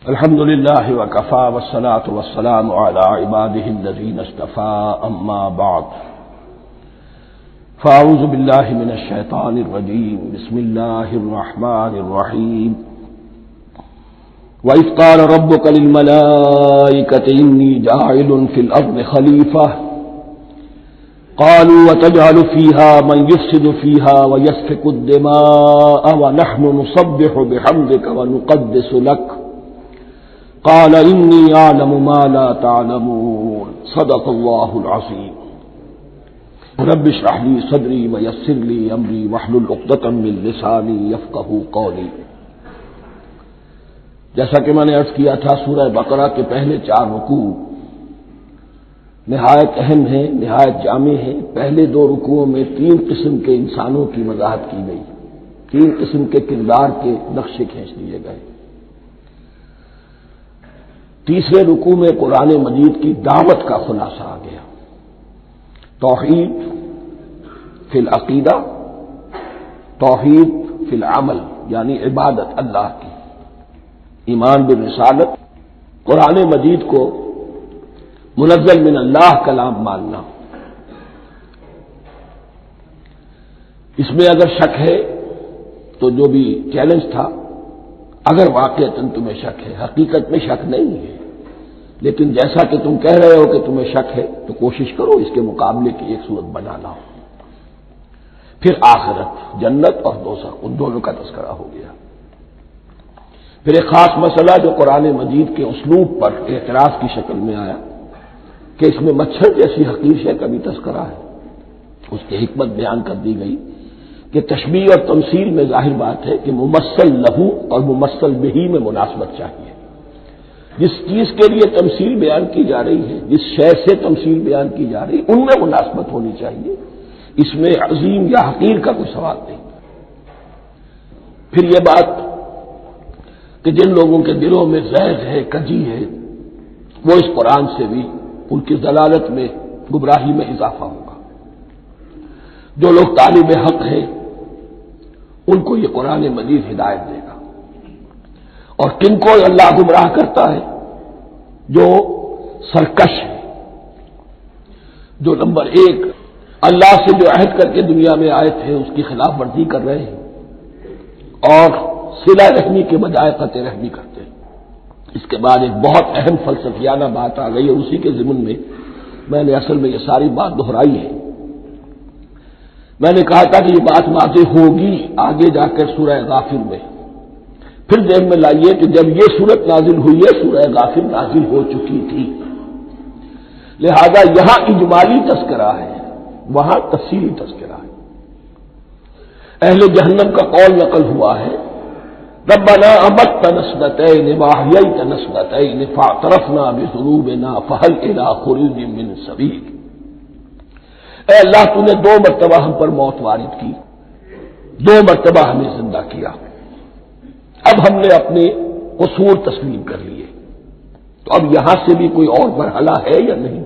الحمد لله وكفى والصلاة والسلام على عباده الذين اصطفى أما بعد فأعوذ بالله من الشيطان الرجيم بسم الله الرحمن الرحيم وإذ قال ربك للملائكة إني جاعل في الأرض خليفة قالوا وتجعل فيها من يفسد فيها ويسفك الدماء ونحن نسبح بحمدك ونقدس لك قال إني أعلم ما لا تعلمون صدق الله العظيم رب اشرح لي صدري ويسر لي أمري واحلل عقدة من لساني يفقهوا قولي۔ جیسا کہ میں نے عرض کیا تھا، سورہ بقرہ کے پہلے 4 رکوع نہایت اہم ہیں، نہایت جامع ہیں۔ پہلے 2 رکوعوں میں 3 قسم کے انسانوں کی وضاحت کی گئی، 3 قسم کے کردار کے نقشے کھینچ دیے گئے۔ تیسرے رکوع میں قرآن مجید کی دعوت کا خلاصہ آ گیا، توحید فی العقیدہ، توحید فی العمل، یعنی عبادت اللہ کی، ایمان بالرسالت، قرآن مجید کو منزل من اللہ کلام ماننا۔ اس میں اگر شک ہے تو جو بھی چیلنج تھا، اگر واقعتاً تمہیں شک ہے، حقیقت میں شک نہیں ہے، لیکن جیسا کہ تم کہہ رہے ہو کہ تمہیں شک ہے تو کوشش کرو اس کے مقابلے کی ایک صورت بنانا ہو۔ پھر آخرت، جنت اور دوزخ، ان دونوں کا تذکرہ ہو گیا۔ پھر ایک خاص مسئلہ جو قرآن مجید کے اسلوب پر اعتراض کی شکل میں آیا کہ اس میں مچھر جیسی حقیر شے کا بھی تذکرہ ہے، اس کی حکمت بیان کر دی گئی کہ تشبیہ اور تمثیل میں ظاہر بات ہے کہ ممثل لہو اور ممثل بہی میں مناسبت چاہیے۔ جس چیز کے لیے تمثیل بیان کی جا رہی ہے، جس شے سے تمثیل بیان کی جا رہی ہے، ان میں مناسبت ہونی چاہیے، اس میں عظیم یا حقیر کا کوئی سوال نہیں۔ پھر یہ بات کہ جن لوگوں کے دلوں میں زیغ ہے، کجی ہے، وہ اس قرآن سے بھی ان کی ضلالت میں، گمراہی میں اضافہ ہوگا۔ جو لوگ طالب حق ہیں ان کو یہ قرآن مجید ہدایت دے گا، اور کن کو اللہ گمراہ کرتا ہے؟ جو سرکش ہے، جو نمبر 1 اللہ سے جو عہد کر کے دنیا میں آئے تھے اس کی خلاف ورزی کر رہے ہیں اور صلہ رحمی کے بجائے قطع رحمی کرتے ہیں۔ اس کے بعد ایک بہت اہم فلسفیانہ بات آ گئی، اور اسی کے ضمن میں نے اصل میں یہ ساری بات دہرائی ہے۔ میں نے کہا تھا کہ یہ بات واضح ہوگی آگے جا کر سورہ غافر میں۔ پھر ذہن میں لائیے کہ جب یہ صورت نازل ہوئی ہے، سورہ غافر نازل ہو چکی تھی، لہذا یہاں اجمالی تذکرہ ہے، وہاں تفصیلی تذکرہ ہے۔ اہل جہنم کا قول نقل ہوا ہے، ربنا امتنا اثنتین واحییتنا اثنتین فاعترفنا بذنوبنا فهل الى خروج من سبیل۔ اے اللہ، تو نے 2 مرتبہ ہم پر موت وارد کی، 2 مرتبہ ہمیں زندہ کیا، اب ہم نے اپنے قصور تسلیم کر لیے، تو اب یہاں سے بھی کوئی اور مرحلہ ہے یا نہیں؟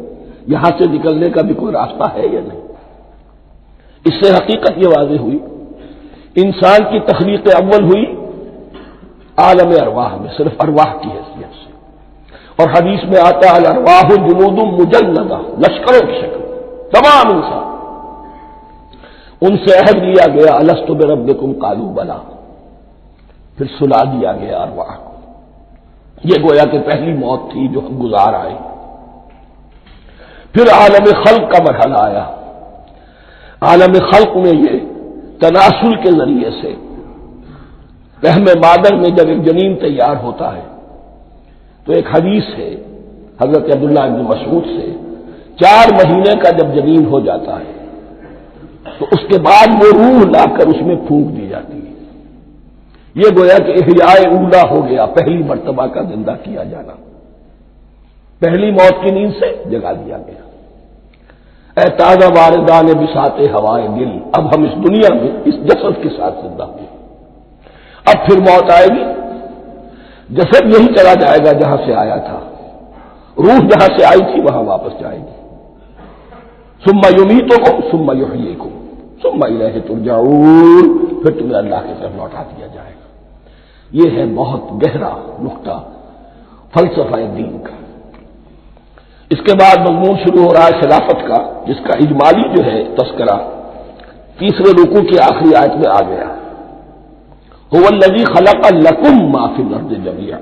یہاں سے نکلنے کا بھی کوئی راستہ ہے یا نہیں؟ اس سے حقیقت یہ واضح ہوئی، انسان کی تخلیق اول ہوئی عالم ارواح میں، صرف ارواح کی حیثیت سے، اور حدیث میں آتا ہے الارواح جنود مجندہ، لشکروں کی شکل، تمام انسان۔ ان سے عہد لیا گیا الست بربکم قالوا بلی، پھر سلا دیا گیا ارواح کو۔ یہ گویا کہ پہلی موت تھی جو ہم گزار آئے۔ پھر عالم خلق کا مرحلہ آیا۔ عالم خلق میں یہ تناسل کے ذریعے سے رحم مادر میں جب ایک جنین تیار ہوتا ہے تو ایک حدیث ہے حضرت عبداللہ بن مسعود سے، 4 مہینے کا جب جنین ہو جاتا ہے تو اس کے بعد وہ روح لا کر اس میں پھونک دی جاتی ہے۔ یہ گویا کہ احیاء اولا ہو گیا، پہلی مرتبہ کا زندہ کیا جانا، پہلی موت کی نیند سے جگا دیا گیا۔ اے تازہ واردان بساط ہوائے دل، اب ہم اس دنیا میں اس جسد کے ساتھ زندہ ہوئے، اب پھر موت آئے گی، جسد یہی چلا جائے گا جہاں سے آیا تھا، روح جہاں سے آئی تھی وہاں واپس جائے گی۔ ثم یمیتکم ثم یحییکم ثم الیہ ترجعون، پھر تمہیں اللہ کی طرف لوٹا دیا جائے گا۔ یہ ہے بہت گہرا نقطہ فلسفہ دین کا۔ اس کے بعد مضمون شروع ہو رہا ہے خلافت کا، جس کا اجمالی جو ہے تذکرہ تیسرے رکوع کی آخری آیت میں آ گیا۔ هو الذی خلق لکم ما فی الارض جمیعا،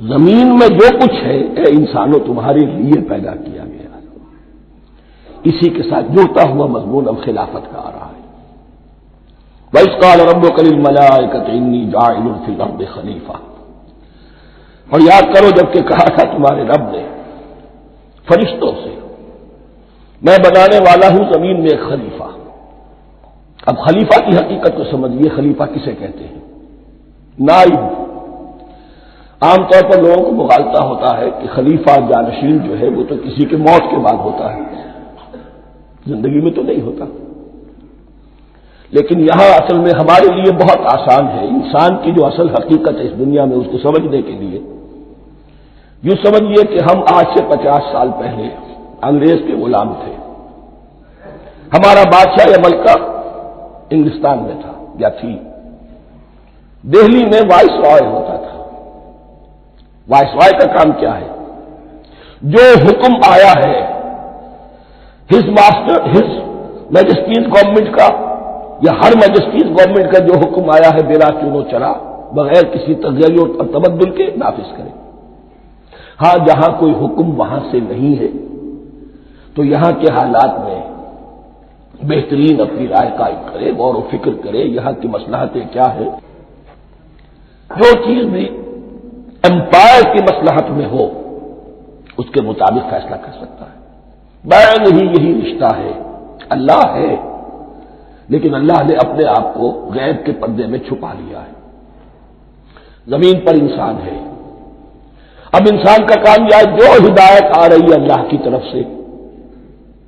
زمین میں جو کچھ ہے اے انسانوں تمہارے لیے پیدا کیا گیا۔ اسی کے ساتھ جڑتا ہوا مضمون اب خلافت کا آ رہا ہے۔ وَإِذْ قَالَ رَبُّكَ لِلْمَلَائِكَةِ إِنِّي جَاعِلٌ فِي الْأَرْضِ خَلِيفَةً، اور یاد کرو جب کہ کہا تھا تمہارے رب نے فرشتوں سے میں بنانے والا ہوں زمین میں ایک خلیفہ۔ اب خلیفہ کی حقیقت کو سمجھیے، خلیفہ کسے کہتے ہیں؟ نائب۔ عام طور پر لوگوں کو مغالطہ ہوتا ہے کہ خلیفہ جانشین جو ہے وہ تو کسی کے موت کے بعد ہوتا ہے، زندگی میں تو نہیں ہوتا۔ لیکن یہاں اصل میں ہمارے لیے بہت آسان ہے، انسان کی جو اصل حقیقت ہے اس دنیا میں اس کو سمجھنے کے لیے یوں سمجھیے کہ ہم آج سے 50 سال پہلے انگریز کے غلام تھے۔ ہمارا بادشاہ یا ملکہ انگلستان میں تھا یا تھی۔ دہلی میں وائس رائے ہوتا تھا۔ وائس رائے کا کام کیا ہے؟ جو حکم آیا ہے ہز میجسٹیز گورنمنٹ کا یا ہر میجسٹیز گورنمنٹ کا جو حکم آیا ہے بلا چون و چرا بغیر کسی تغیر اور تبدل کے نافذ کرے۔ ہاں جہاں کوئی حکم وہاں سے نہیں ہے تو یہاں کے حالات میں بہترین اپنی رائے قائم کرے، غور و فکر کرے، یہاں کی مصلحتیں کیا ہے۔ جو چیز بھی امپائر کی مصلحت میں ہو اس کے مطابق فیصلہ کر سکتا ہے۔ بین ہی یہی رشتہ ہے۔ اللہ ہے لیکن اللہ نے اپنے آپ کو غیب کے پردے میں چھپا لیا ہے۔ زمین پر انسان ہے، اب انسان کا کام یہ ہے جو ہدایت آ رہی ہے اللہ کی طرف سے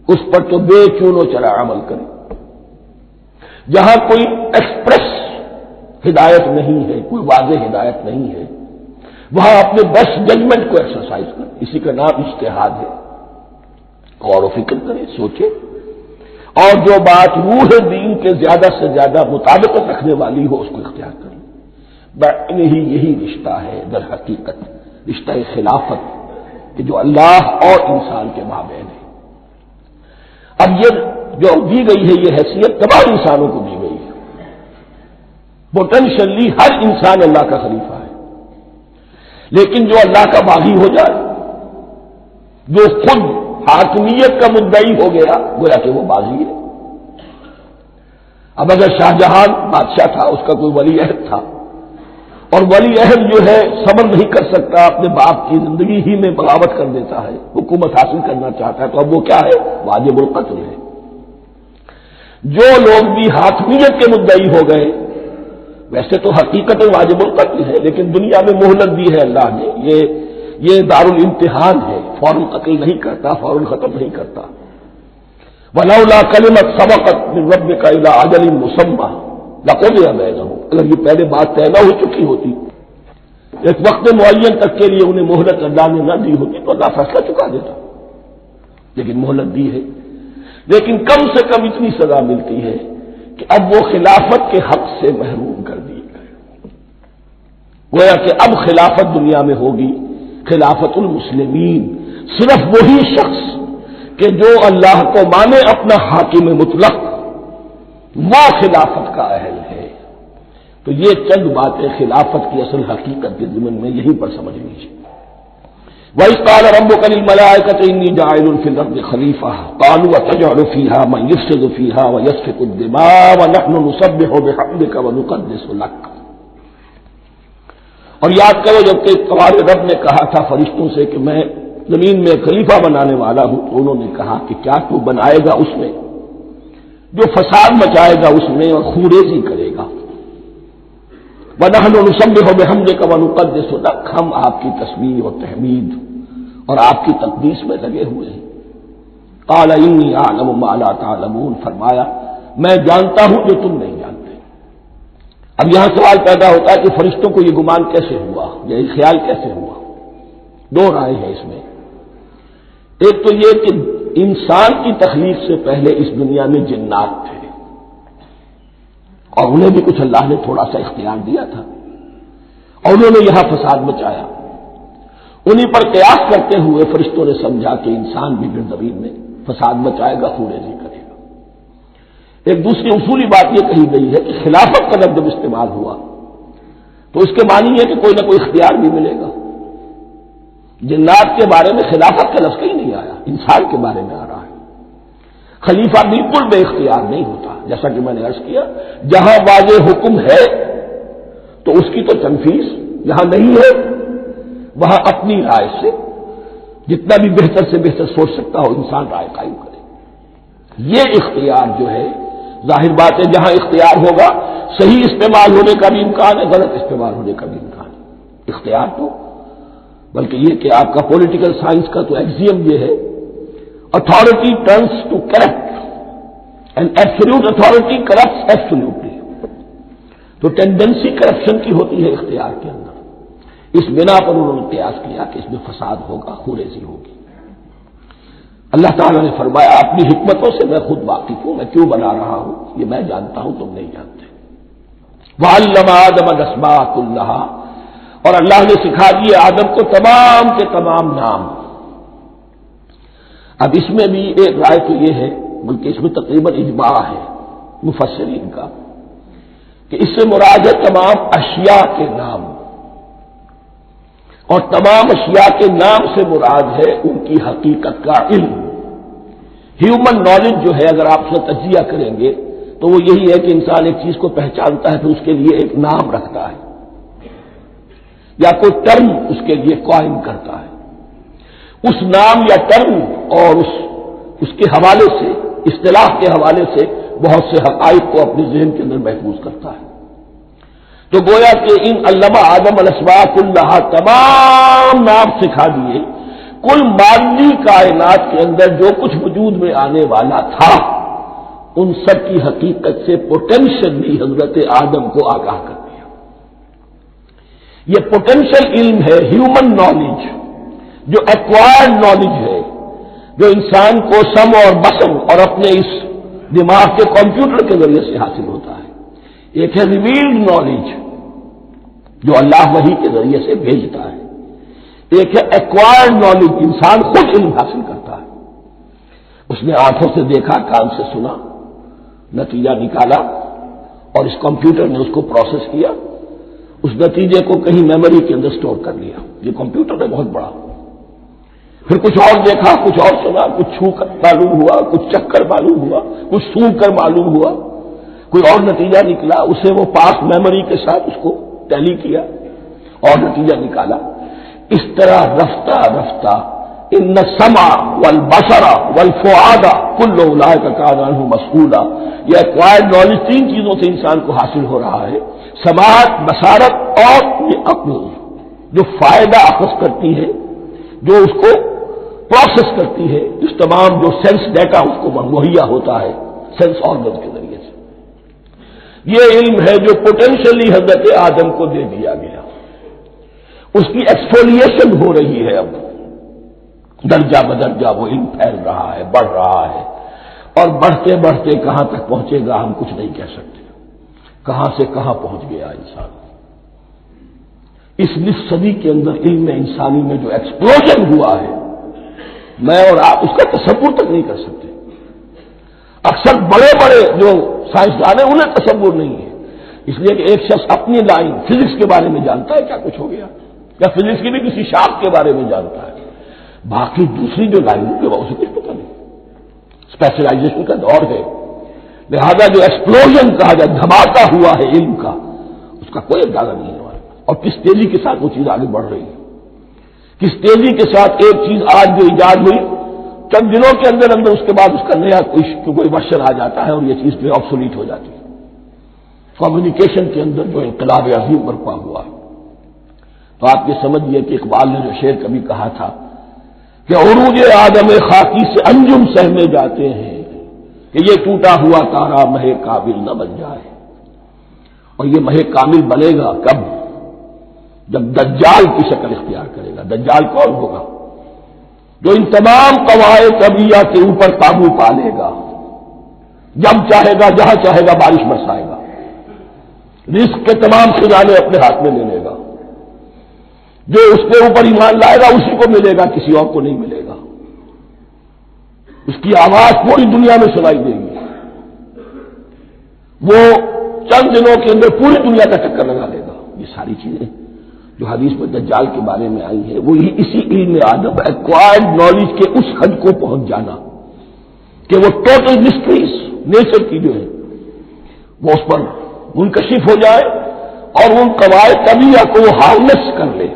اس پر تو بے چون و چرا عمل کرے۔ جہاں کوئی ایکسپریس ہدایت نہیں ہے، کوئی واضح ہدایت نہیں ہے، وہاں اپنے بیسٹ ججمنٹ کو ایکسرسائز کرے، اسی کا نام اجتہاد ہے۔ غور و فکر کرے، سوچے، اور جو بات روح دین کے زیادہ سے زیادہ مطابقت رکھنے والی ہو اس کو اختیار کرے۔ بین ہی یہی رشتہ ہے در حقیقت رشتہ خلافت کہ جو اللہ اور انسان کے مابین ہے۔ اب یہ جو دی گئی ہے یہ حیثیت تمام انسانوں کو دی گئی ہے۔ پوٹینشلی ہر انسان اللہ کا خلیفہ ہے، لیکن جو اللہ کا باغی ہو جائے، جو خود حاکمیت کا مدعی ہو گیا گویا کہ وہ باغی ہے۔ اب اگر شاہجہاں بادشاہ تھا، اس کا کوئی ولی عہد تھا، اور ولی عہد جو ہے صبر نہیں کر سکتا، اپنے باپ کی زندگی ہی میں بغاوت کر دیتا ہے، حکومت حاصل کرنا چاہتا ہے، تو اب وہ کیا ہے؟ واجب القتل ہے۔ جو لوگ بھی حاکمیت کے مدعی ہو گئے ویسے تو حقیقت واجب القتل ہے، لیکن دنیا میں مہلت دی ہے اللہ نے، یہ دارالامتحان ہے، فوراً قتل نہیں کرتا، فوراً ختم نہیں کرتا۔ وَلَوْلَا كَلِمَةٌ سَبَقَتْ مِن رَّبِّكَ إِلَىٰ أَجَلٍ مُّسَمًّى لَقُضِيَ بَيْنَهُمْ، اگر یہ پہلے بات طے نہ ہو چکی ہوتی، ایک وقت معین تک کے لیے انہیں مہلت اللہ نے نہ دی ہوتی تو اللہ فیصلہ چکا دیتا، لیکن مہلت دی ہے۔ لیکن کم سے کم اتنی سزا ملتی ہے کہ اب وہ خلافت کے حق سے محروم کر دیے گئے۔ گویا کہ اب خلافت دنیا میں ہوگی خلافت المسلمین، صرف وہی شخص کہ جو اللہ کو مانے اپنا حاکم مطلق وہ خلافت کا اہل ہے۔ تو یہ چند باتیں خلافت کی اصل حقیقت کے ضمن میں یہیں پر سمجھ لیجیے۔ وَإِذْ قَالَ رَبُّكَ لِلْمَلَائِكَةِ إِنِّي جَاعِلٌ فِي الْأَرْضِ خَلِيفَةً قَالُوا أَتَجْعَلُ فِيهَا مَن يُفْسِدُ فِيهَا وَيَسْفِكُ الدِّمَاءَ وَنَحْنُ نُسَبِّحُ بِحَمْدِكَ وَنُقَدِّسُ لَكَ۔ اور یاد کرو جب کہ تمہارے رب نے کہا تھا فرشتوں سے کہ میں زمین میں خلیفہ بنانے والا ہوں، تو انہوں نے کہا کہ کیا تو بنائے گا اس میں جو فساد مچائے گا اس میں اور خوریزی کرے گا۔ وَنَحْنُ نُسَبِّحُ بِحَمْدِكَ وَنُقَدِّسُ لَكَ، ہم آپ کی تسبیح اور تحمید اور آپ کی تقدیس میں لگے ہوئے ہیں۔ قَالَ إِنِّي أَعْلَمُ مَا لَا تَعْلَمُونَ، فرمایا میں جانتا ہوں جو تم نہیں جانتے۔ اب یہاں سوال پیدا ہوتا ہے کہ فرشتوں کو یہ گمان کیسے ہوا، یہ خیال کیسے ہوا؟ دو رائے ہیں اس میں۔ ایک تو یہ کہ انسان کی تخلیق سے پہلے اس دنیا میں جنات تھے اور انہیں بھی کچھ اللہ نے تھوڑا سا اختیار دیا تھا اور انہوں نے یہاں فساد مچایا۔ انہی پر قیاس کرتے ہوئے فرشتوں نے سمجھا کہ انسان بھی پھر زمین میں فساد مچائے گا، خونریزی کرے گا۔ ایک دوسری اصولی بات یہ کہی گئی ہے کہ خلافت کا لفظ جب استعمال ہوا تو اس کے معنی ہے کہ کوئی نہ کوئی اختیار بھی ملے گا۔ جنات کے بارے میں خلافت کا لفظ کہیں نہیں آیا، انسان کے بارے میں آ رہا ہے۔ خلیفہ بالکل بے اختیار نہیں ہوتا، جیسا کہ میں نے عرض کیا، جہاں واضح حکم ہے تو اس کی تو تنفیذ، جہاں نہیں ہے وہاں اپنی رائے سے جتنا بھی بہتر سے بہتر سوچ سکتا ہو انسان رائے قائم کرے۔ یہ اختیار جو ہے، ظاہر بات ہے جہاں اختیار ہوگا صحیح استعمال ہونے کا بھی امکان ہے، غلط استعمال ہونے کا بھی امکان ہے۔ اختیار تو بلکہ یہ کہ آپ کا پولیٹیکل سائنس کا تو ایکسیم یہ ہے، authority tends to corrupt and absolute authority corrupts absolutely. تو ٹینڈنسی کرپشن کی ہوتی ہے اختیار کے اندر، اس بنا پر انہوں نے قیاس کیا کہ اس میں فساد ہوگا، خونریزی ہوگی۔ اللہ تعالیٰ نے فرمایا اپنی حکمتوں سے میں خود واقف ہوں، میں کیوں بنا رہا ہوں یہ میں جانتا ہوں، تم نہیں جانتے۔ وَعَلَّمَ آدَمَ الْأَسْمَاءَ كُلَّهَا، اور اللہ نے سکھا دیے آدم کو تمام کے تمام نام۔ اب اس میں بھی ایک رائے تو یہ ہے، بلکہ اس میں تقریباً اجماع ہے مفسرین کا، کہ اس سے مراد ہے تمام اشیاء کے نام، اور تمام اشیاء کے نام سے مراد ہے ان کی حقیقت کا علم۔ ہیومن نالج جو ہے، اگر آپ اس کا تجزیہ کریں گے تو وہ یہی ہے کہ انسان ایک چیز کو پہچانتا ہے پھر اس کے لیے ایک نام رکھتا ہے یا کوئی ٹرم اس کے لیے قائم کرتا ہے۔ اس نام یا ٹرم اور اس کے حوالے سے، اصطلاح کے حوالے سے بہت سے حقائق کو اپنے ذہن کے اندر محفوظ کرتا ہے۔ تو گویا کہ ان علمہ آدم الاسماء کلہا، تمام نام سکھا دیے کل مادی کائنات کے اندر جو کچھ وجود میں آنے والا تھا، ان سب کی حقیقت سے پوٹینشلی حضرت آدم کو آگاہ کر دیا۔ یہ پوٹینشل علم ہے، ہیومن نالج، جو ایکوائرڈ نالج ہے، جو انسان کو سم اور بسم اور اپنے اس دماغ کے کمپیوٹر کے ذریعے سے حاصل ہوتا ہے۔ ایک ہے ریویلڈ نالج جو اللہ وحی کے ذریعے سے بھیجتا ہے، ایک ہے ایکوائرڈ نالج، انسان خود علم حاصل کرتا ہے۔ اس نے آنکھوں سے دیکھا، کان سے سنا، نتیجہ نکالا، اور اس کمپیوٹر نے اس کو پروسیس کیا، اس نتیجے کو کہیں میموری کے اندر سٹور کر لیا۔ یہ کمپیوٹر ہے بہت بڑا۔ پھر کچھ اور دیکھا، کچھ اور سنا، کچھ چھو کر معلوم ہوا، کچھ چکھ کر معلوم ہوا، کچھ سونگ کر معلوم ہوا، کوئی اور نتیجہ نکلا، اسے وہ پاس میموری کے ساتھ اس کو ٹیلی کیا اور نتیجہ نکالا۔ اس طرح رفتہ رفتہ ان السمع والبصر والفؤاد کل اولئک کان عنہ مسئولا، یہ ایکوائرڈ نالج تین چیزوں سے انسان کو حاصل ہو رہا ہے، سماعت، بصارت اور یہ عقل، جو فائدہ اخذ کرتی ہے، جو اس کو پروسیس کرتی ہے، اس تمام جو سینس ڈیٹا اس کو مہیا ہوتا ہے سینس آرگن کے ذریعے سے۔ یہ علم ہے جو پوٹینشلی حضرت آدم کو دے دیا گیا، اس کی ایکسفولیشن ہو رہی ہے، اب درجہ بدرجہ وہ علم پھیل رہا ہے، بڑھ رہا ہے، اور بڑھتے بڑھتے کہاں تک پہنچے گا ہم کچھ نہیں کہہ سکتے، کہاں سے کہاں پہنچ گیا انسان۔ اس نصف صدی کے اندر علم انسانی میں جو ایکسپلوژن ہوا ہے، میں اور آپ اس کا تصور تک نہیں کر سکتے۔ اکثر بڑے بڑے جو سائنسدان ہیں انہیں تصور نہیں ہے، اس لیے کہ ایک شخص اپنی لائن فزکس کے بارے میں جانتا ہے کیا کچھ ہو گیا، یا فزکس کی بھی کسی شاخ کے بارے میں جانتا ہے، باقی دوسری جو لائن ہے اسے کچھ پتہ نہیں۔ اسپیشلائزیشن کا دور ہے، لہذا جو ایکسپلوژن کہا جائے، دھماکہ ہوا ہے علم کا، اس کا کوئی اندازہ نہیں ہے، اور کس تیزی کے ساتھ وہ چیز آگے بڑھ رہی ہے، کس تیزی کے ساتھ ایک چیز آج جو ایجاد ہوئی چند دنوں کے اندر اندر اس کے بعد اس کا نیا کوئی ورژن آ جاتا ہے اور یہ چیز پہ آبسولیٹ ہو جاتی ہے۔ کمیونیکیشن کے اندر جو انقلاب عظیم برپا ہوا ہے، تو آپ یہ سمجھیے کہ اقبال نے جو شعر کبھی کہا تھا کہ عروج آدم خاکی سے انجم سہمے جاتے ہیں کہ یہ ٹوٹا ہوا تارا مہ کامل نہ بن جائے، اور یہ مہ کامل بنے گا کب؟ جب دجال کی شکل اختیار کرے گا۔ دجال کون ہوگا؟ جو ان تمام قواعد طبیعہ کے اوپر قابو پا لے گا، جب چاہے گا جہاں چاہے گا بارش برسائے گا، رزق کے تمام خزانے اپنے ہاتھ میں لے لے گا، جو اس کے اوپر ایمان لائے گا اسی کو ملے گا، کسی اور کو نہیں ملے گا. اس کی آواز پوری دنیا میں سنائی دے گی. وہ چند دنوں کے اندر پوری دنیا کا چکر لگا لے گا. یہ ساری چیزیں جو حدیث میں دجال کے بارے میں آئی ہے وہ اسی علم آدم ایکوائرڈ نالج کے اس حد کو پہنچ جانا کہ وہ ٹوٹل مسٹریز نیچر کی جو ہے وہ اس پر منکشف ہو جائے اور ان قواعد طبیعہ کو وہ ہارنس کر لے،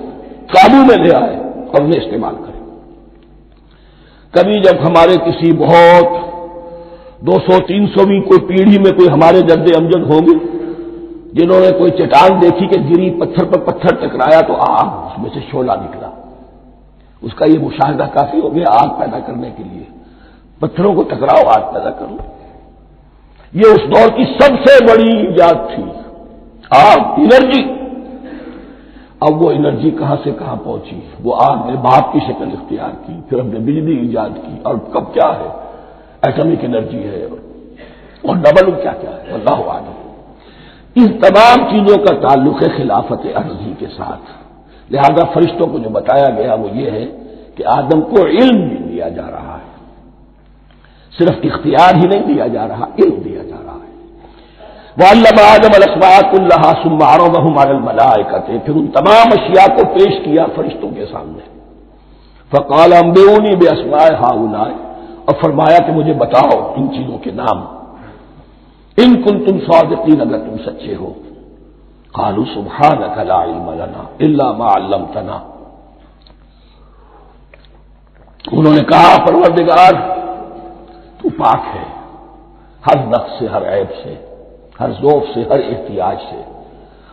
قابو میں لے آئے اور انہیں استعمال کرے. کبھی جب ہمارے کسی بہت 200-300ویں کوئی پیڑھی میں کوئی ہمارے جد امجد ہوں گے جنہوں نے کوئی چٹان دیکھی کہ گری، پتھر پر پتھر ٹکرایا تو آگ اس میں سے شعلہ نکلا، اس کا یہ مشاہدہ کافی ہو گیا آگ پیدا کرنے کے لیے. پتھروں کو ٹکراؤ آگ پیدا کر لو. یہ اس دور کی سب سے بڑی ایجاد تھی، آگ، انرجی. اب وہ انرجی کہاں سے کہاں پہنچی؟ وہ آگ نے بھاپ کی شکل اختیار کی، پھر ہم نے بجلی ایجاد کی، اور کب کیا ہے ایٹمک انرجی ہے اور ڈبل کیا کیا ہے اللہ عالم. ان تمام چیزوں کا تعلق ہے خلافت ارضی کے ساتھ. لہذا فرشتوں کو جو بتایا گیا وہ یہ ہے کہ آدم کو علم بھی دیا جا رہا ہے، صرف اختیار ہی نہیں دیا جا رہا، علم دیا جا رہا ہے. وَعَلَّمَ آدَمَ الْأَسْمَاءَ كُلَّهَا ثُمَّ عَرَضَهُمْ عَلَى الْمَلَائِكَةِ، پھر ان تمام اشیاء کو پیش کیا فرشتوں کے سامنے. فَقَالَ أَنبِئُونِي بِأَسْمَاءِ هَؤُلَاءِ، اور فرمایا کہ مجھے بتاؤ ان چیزوں کے نام، ان کنتم صادقین، اگر تم سچے ہو. قالوا سبحانك لا علم لنا الا ما علمتنا، انہوں نے کہا پروردگار تو پاک ہے ہر نقص سے، ہر عیب سے، ہر ذوف سے، ہر احتیاج سے،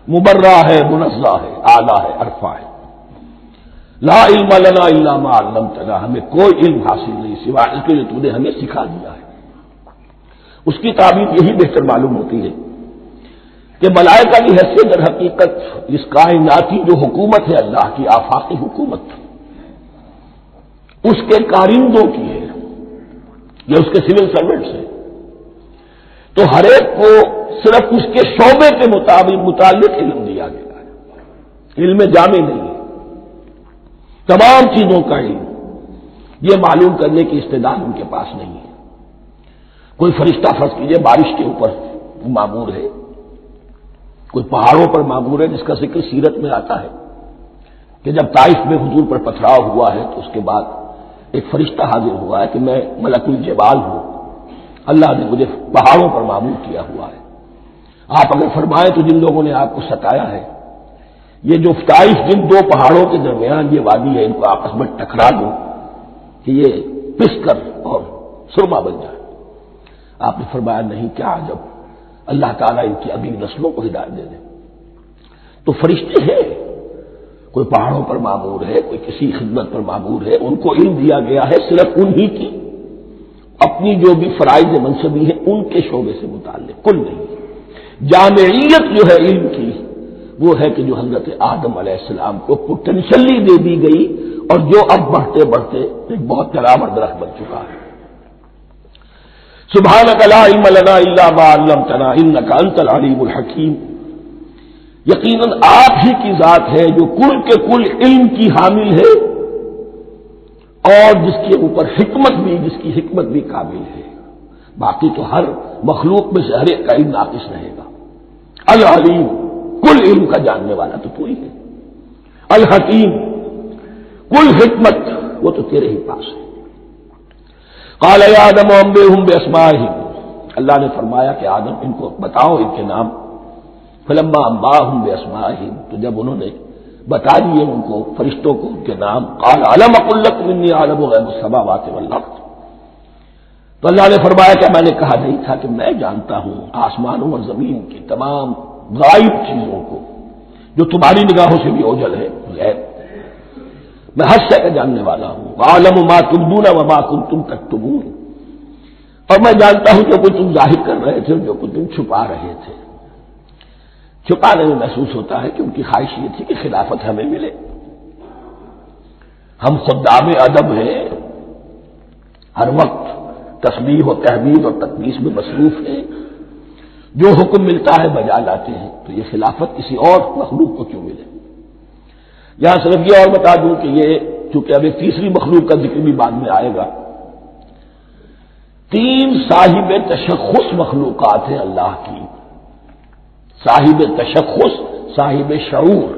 مبرہ ہے، منزہ ہے، اعلیٰ ہے، عرفہ ہے. لا علم لنا الا ما علمتنا، ہمیں کوئی علم حاصل نہیں سوائے اس کے جو تم نے ہمیں سکھا دیا ہے. اس کی تعبیر یہی بہتر معلوم ہوتی ہے کہ ملائکہ کی حیثیت در حقیقت اس کائناتی جو حکومت ہے اللہ کی آفاقی حکومت، اس کے کارندوں کی ہے، یہ اس کے سول سروینٹس ہیں. تو ہر ایک کو صرف اس کے شعبے کے متعلق علم دیا گیا ہے، علم جامع نہیں ہے. تمام چیزوں کا علم یہ معلوم کرنے کی استعداد ان کے پاس نہیں ہے. کوئی فرشتہ فرض کیجئے بارش کے اوپر معمور ہے، کوئی پہاڑوں پر معمور ہے، جس کا ذکر سیرت میں آتا ہے کہ جب طائف میں حضور پر پتھراؤ ہوا ہے تو اس کے بعد ایک فرشتہ حاضر ہوا ہے کہ میں ملک الجبال ہوں، اللہ نے مجھے پہاڑوں پر معمور کیا ہوا ہے. آپ اگر فرمائیں تو جن لوگوں نے آپ کو ستایا ہے، یہ جو طائف جن دو پہاڑوں کے درمیان یہ وادی ہے، ان کو آپس میں ٹکرا دو کہ یہ پس کر اور سرما بن جائے. آپ نے فرمایا نہیں، کیا عجب، اللہ تعالیٰ ان کی اگلی نسلوں کو ہدایت دے دے. تو فرشتے ہیں، کوئی پہاڑوں پر معمور ہے، کوئی کسی خدمت پر معمور ہے، ان کو علم دیا گیا ہے صرف انہی کی اپنی جو بھی فرائض منصبی ہیں ان کے شعبے سے متعلق، کل نہیں. جامعیت جو ہے علم کی وہ ہے کہ جو حضرت آدم علیہ السلام کو پوٹینشلی دے دی گئی اور جو اب بڑھتے بڑھتے ایک بہت ترابر درخت بن چکا ہے. سبحانک لا علم لنا الا ما علمتنا انک انت العلیم الحکیم. یقیناً آپ ہی کی ذات ہے جو کل کے کل علم کی حامل ہے اور جس کے اوپر حکمت بھی، جس کی حکمت بھی کامل ہے. باقی تو ہر مخلوق میں سے ہر ایک کا علم ناقص رہے گا. العلیم، کل علم کا جاننے والا تو تو ہی ہے. الحکیم، کل حکمت وہ تو تیرے ہی پاس ہے. قال یا آدم انبئہم باسمائہم، اللہ نے فرمایا کہ آدم ان کو بتاؤ ان کے نام. فلما انباہم باسمائہم، تو جب انہوں نے بتا دیے ان کو فرشتوں کو ان کے نام، قال الم اقل لکم انی اعلم غیب السماوات والارض، تو اللہ نے فرمایا کہ میں نے کہا نہیں تھا کہ میں جانتا ہوں آسمانوں اور زمین کی تمام غائب چیزوں کو جو تمہاری نگاہوں سے بھی اوجھل ہے، غیب، میں ہر شے کا جاننے والا ہوں. وَأَعْلَمُ مَا تُبْدُونَ وَمَا كُنتُمْ تَكْتُمُونَ، اور میں جانتا ہوں جو کچھ تم ظاہر کر رہے تھے جو کچھ تم چھپا رہے تھے. چھپانے میں محسوس ہوتا ہے کہ ان کی خواہش یہ تھی کہ خلافت ہمیں ملے. ہم خدام ادب ہیں، ہر وقت تسبیح و تحمید اور تقدیس میں مصروف ہیں، جو حکم ملتا ہے بجا لاتے ہیں، تو یہ خلافت کسی اور مخلوق کو کیوں ملے؟ یہاں صرف یہ اور بتا دوں کہ یہ چونکہ اب ایک تیسری مخلوق کا ذکر بھی بعد میں آئے گا، 3 صاحب تشخص مخلوقات ہیں اللہ کی، صاحب تشخص، صاحب شعور،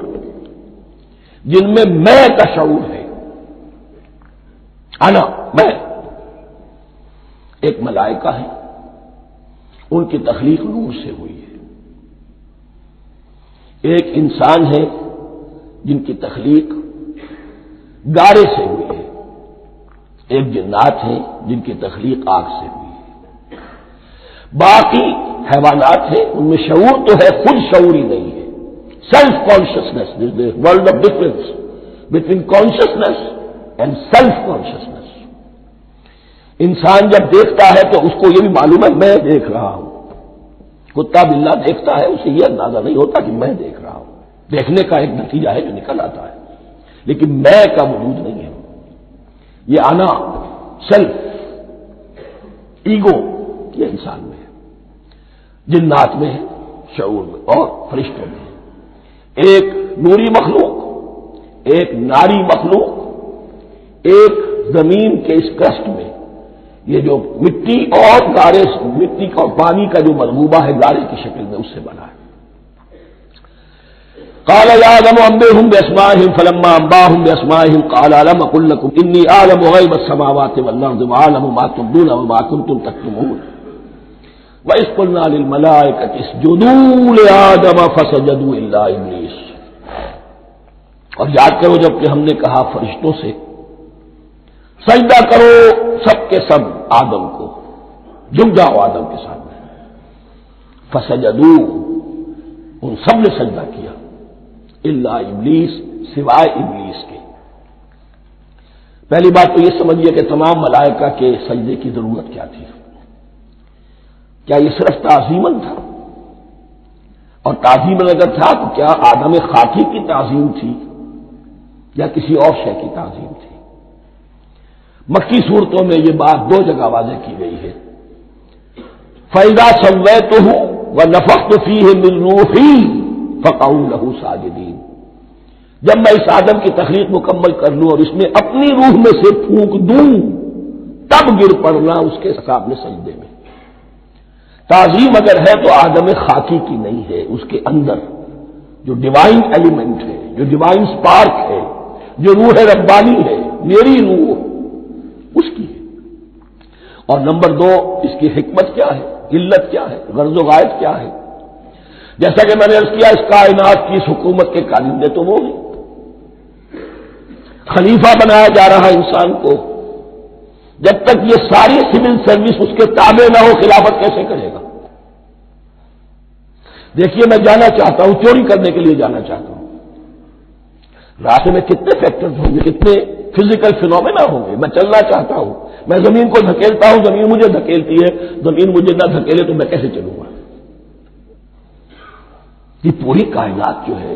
جن میں میں کا شعور ہے، انا، میں۔ ایک ملائکہ ہے، ان کی تخلیق نور سے ہوئی ہے۔ ایک انسان ہے جن کی تخلیق گارے سے ہوئی ہے۔ ایک جنات ہیں جن کی تخلیق آگ سے ہوئی ہے۔ باقی حیوانات ہیں، ان میں شعور تو ہے، خود شعور ہی نہیں ہے۔ Self consciousness, world of difference between consciousness and self consciousness. انسان جب دیکھتا ہے تو اس کو یہ بھی معلوم ہے میں دیکھ رہا ہوں۔ کتا بلہ دیکھتا ہے، اسے یہ اندازہ نہیں ہوتا کہ میں دیکھ رہا ہوں، دیکھنے کا ایک نتیجہ ہے جو نکل آتا ہے، لیکن میں کا وجود نہیں ہے۔ یہ انا، سیلف، ایگو، یہ انسان میں ہے، جنات میں ہے، شعور میں اور فرشتوں میں ہے۔ ایک نوری مخلوق، ایک ناری مخلوق، ایک زمین کے اس کرسٹ میں، یہ جو مٹی اور گارے، مٹی کا پانی کا جو مرغوبہ ہے گارے کی شکل میں، اس سے بنا ہے۔ قال يا آدم انبئهم بأسمائهم فلما انبأهم بأسمائهم قال ألم أقل لكم إني أعلم غيب السماوات والأرض وأعلم ما تبدون وما كنتم تكتمون وإذ قلنا للملائكة اسجدوا لآدم فسجدوا إلا إبليس۔ اور یاد کرو جب کہ ہم نے کہا فرشتوں سے سجدہ کرو سب کے سب آدم کو، جھک جاؤ آدم کے سامنے، فسجدوا، ان سب نے سجدہ کیا، الا ابلیس، سوائے ابلیس کے۔ پہلی بات تو یہ سمجھیے کہ تمام ملائکہ کے سجدے کی ضرورت کیا تھی؟ کیا یہ صرف تعظیماً تھا؟ اور تعظیماً اگر تھا تو کیا آدم خاکی کی تعظیم تھی یا کسی اور شے کی تعظیم تھی؟ مکی صورتوں میں یہ بات 2 جگہ واضح کی گئی ہے۔ فَإِذَا سَوَّيْتُهُ وَنَفَخْتُ فِيهِ مِن رُوحِي فَقَعُوا لَهُ سَاجِدِينَ، جب میں اس آدم کی تخلیق مکمل کر لوں اور اس میں اپنی روح میں سے پھونک دوں تب گر پڑنا اس کے سامنے سجدے میں۔ تعظیم اگر ہے تو آدم خاکی کی نہیں ہے، اس کے اندر جو ڈیوائن ایلیمنٹ ہے، جو ڈیوائن سپارک ہے، جو روح ربانی ہے، میری روح، اس کی ہے۔ اور نمبر 2، اس کی حکمت کیا ہے، علت کیا ہے، غرض و غائب کیا ہے؟ جیسا کہ میں نے عرض کیا، اس کائنات کی اس حکومت کے کارندے تو وہ ہیں۔ خلیفہ بنایا جا رہا انسان کو، جب تک یہ ساری سول سروس اس کے تابع نہ ہو خلافت کیسے کرے گا؟ دیکھیے میں جانا چاہتا ہوں، چوری کرنے کے لیے جانا چاہتا ہوں، راستے میں کتنے فیکٹرز ہوں گے، کتنے فزیکل فینومینا ہوں گے، میں چلنا چاہتا ہوں، میں زمین کو دھکیلتا ہوں، زمین مجھے دھکیلتی ہے، زمین مجھے نہ دھکیلے تو میں کیسے چلوں گا؟ یہ پوری کائنات جو ہے،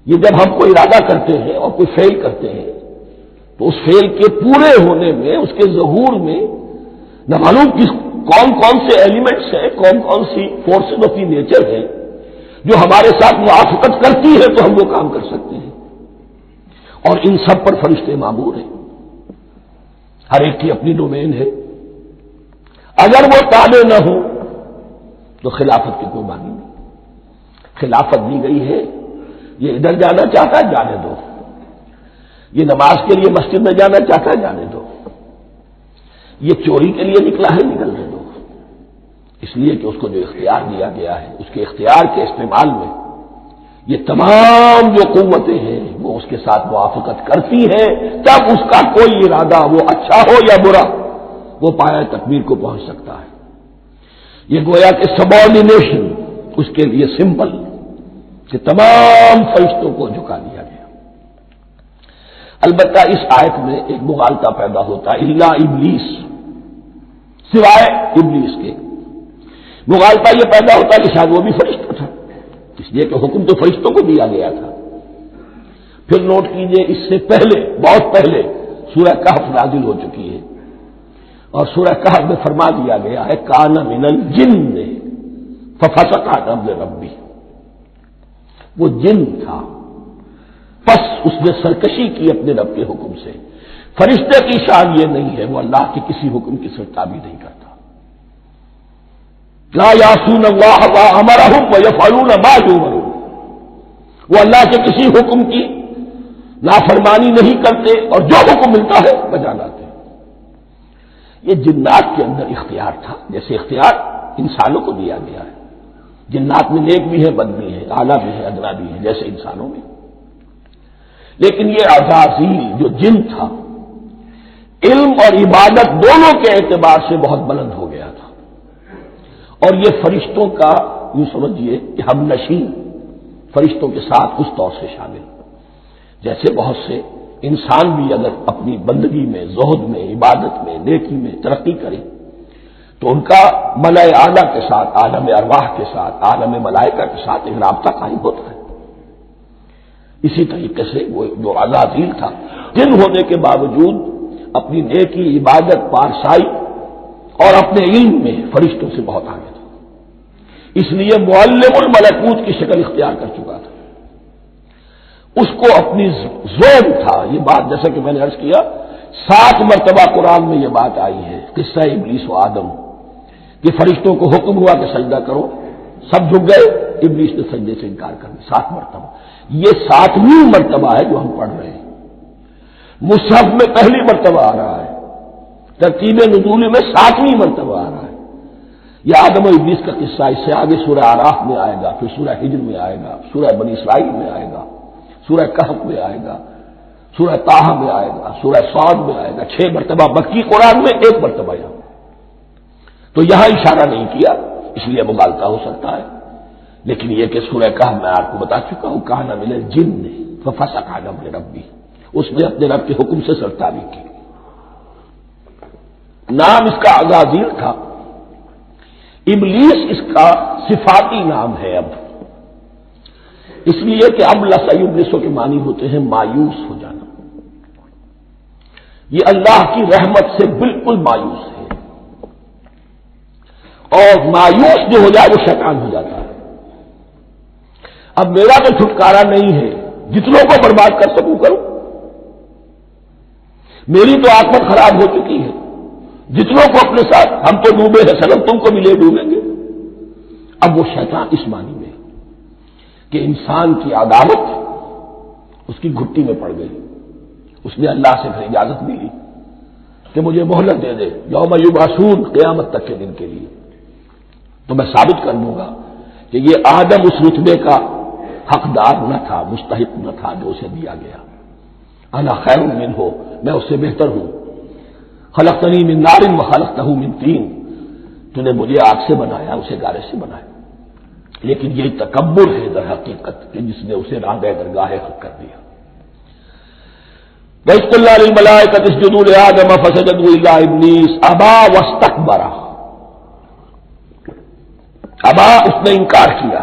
یہ جب ہم کو ارادہ کرتے ہیں اور کوئی فیل کرتے ہیں تو اس فیل کے پورے ہونے میں، اس کے ظہور میں نہ معلوم کون کون سے ایلیمنٹس ہیں، کون کون سی فورسز آف دی نیچر ہے جو ہمارے ساتھ موافقت کرتی ہے تو ہم وہ کام کر سکتے ہیں۔ اور ان سب پر فرشتے مامور ہیں، ہر ایک کی اپنی ڈومین ہے۔ اگر وہ تابع نہ ہو تو خلافت کی کوئی معنی نہیں۔ خلافت دی گئی ہے، یہ ادھر جانا چاہتا ہے جانے دو، یہ نماز کے لیے مسجد میں جانا چاہتا ہے جانے دو، یہ چوری کے لیے نکلا ہے نکلنے دو، اس لیے کہ اس کو جو اختیار دیا گیا ہے، اس کے اختیار کے استعمال میں یہ تمام جو قوتیں ہیں وہ اس کے ساتھ موافقت کرتی ہیں، تب اس کا کوئی ارادہ، وہ اچھا ہو یا برا، وہ پایہ تکمیل کو پہنچ سکتا ہے۔ یہ گویا کہ سبارڈینیشن اس کے لیے سمبل کہ تمام فرشتوں کو جھکا دیا گیا۔ البتہ اس آیت میں ایک مغالطہ پیدا ہوتا ہے، الا ابلیس، سوائے ابلیس کے۔ مغالطہ یہ پیدا ہوتا ہے کہ شاید وہ بھی فرشتہ تھا، اس لیے کہ حکم تو فرشتوں کو دیا گیا تھا۔ پھر نوٹ کیجئے، اس سے پہلے، بہت پہلے سورہ کہف نازل ہو چکی ہے، اور سورہ کہف میں فرما دیا گیا ہے کان من الجن ففسق عن امر ربی، وہ جن تھا، پس اس نے سرکشی کی اپنے رب کے حکم سے. فرشتے کی شان یہ نہیں ہے، وہ اللہ کے کسی حکم کی سرتابی نہیں کرتا. لا یعصون اللہ ما امرہم ویفعلون ما یؤمرون، وہ اللہ کے کسی حکم کی نافرمانی نہیں کرتے اور جو حکم ملتا ہے بجا لاتے. یہ جنات کے اندر اختیار تھا، جیسے اختیار انسانوں کو دیا گیا ہے. جنات میں نیک بھی ہے، بد بھی ہے، اعلیٰ بھی ہے، ادنا بھی ہے، جیسے انسانوں میں. لیکن یہ عزازیل جو جن تھا، علم اور عبادت دونوں کے اعتبار سے بہت بلند ہو گیا تھا، اور یہ فرشتوں کا یوں سمجھیے کہ ہم نشین، فرشتوں کے ساتھ اس طور سے شامل. جیسے بہت سے انسان بھی اگر اپنی بندگی میں، زہد میں، عبادت میں، نیکی میں ترقی کرے تو ان کا ملائے اعلیٰ کے ساتھ، عالم ارواح کے ساتھ، عالم ملائکہ کے ساتھ ایک رابطہ قائم ہوتا ہے. اسی طریقے سے وہ جو عزازیل تھا، جن ہونے کے باوجود اپنی نیکی، عبادت، پارسائی اور اپنے علم میں فرشتوں سے بہت آگے تھا. اس لیے معلم الملکوت کی شکل اختیار کر چکا تھا. اس کو اپنی زون تھا. یہ بات جیسا کہ میں نے عرض کیا 7 مرتبہ قرآن میں یہ بات آئی ہے، قصہ ابلیس و آدم، کہ فرشتوں کو حکم ہوا کہ سجدہ کرو، سب جھک گئے، ابلیس نے سجدے سے انکار کر دیا 7 مرتبہ. یہ 7ویں مرتبہ ہے جو ہم پڑھ رہے ہیں. مصحف میں پہلی مرتبہ آ رہا ہے، ترتیب نزول میں 7ویں مرتبہ آ رہا ہے. یہ آدم و ابلیس کا قصہ اس سے آگے سورہ اعراف میں آئے گا، پھر سورہ ہجر میں آئے گا، سورہ بنی اسرائیل میں آئے گا، سورہ کہف میں آئے گا، سورہ طٰہٰ میں آئے گا، سورہ صاد میں آئے گا. 6 مرتبہ مکی قرآن میں، 1 مرتبہ یہاں. تو یہاں اشارہ نہیں کیا، اس لیے مغالطہ ہو سکتا ہے. لیکن یہ کہ سورہ کہف میں آپ کو بتا چکا ہوں، کان من الجن ففسق عن امر ربی، اس نے اپنے رب کے حکم سے سرتابی کی. نام اس کا عزازیل تھا. ابلیس اس کا صفاتی نام ہے اب، اس لیے کہ اب ابلیسوں کے معنی ہوتے ہیں مایوس ہو جانا. یہ اللہ کی رحمت سے بالکل مایوس ہے، اور مایوس جو ہو جائے وہ شیطان ہو جاتا ہے. اب میرا تو چھٹکارا نہیں ہے، جتنوں کو برباد کر سکوں کروں. میری تو عاقبت خراب ہو چکی ہے، جتنوں کو اپنے ساتھ، ہم تو ڈوبے ہیں سنم، تم کو بھی لے ڈوبیں گے. اب وہ شیطان اس معنی میں کہ انسان کی عدالت اس کی گھٹی میں پڑ گئی. اس نے اللہ سے پھر اجازت بھی لی کہ مجھے مہلت دے دے، یوم یبعثون، قیامت تک کے دن کے لیے، تو میں ثابت کر دوں گا کہ یہ آدم اس رتبے کا حقدار نہ تھا، مستحق نہ تھا جو اسے دیا گیا. انا خیر منہ، میں اس سے بہتر ہوں. خلقتنی من نار وخلقتہ من طین، تو نے مجھے آگ سے بنایا، اسے گارے سے بنایا. لیکن یہ تکبر ہے در حقیقت کہ جس نے اسے راندہ درگاہ حق کر دیا. وَإِذْ قُلْنَا لِلْمَلَائِكَةِ اسْجُدُوا لِآدَمَ فَسَجَدُوا إِلَّا إِبْلِيسَ أَبَىٰ وَاسْتَكْبَرَ. ابا، اس نے انکار کیا،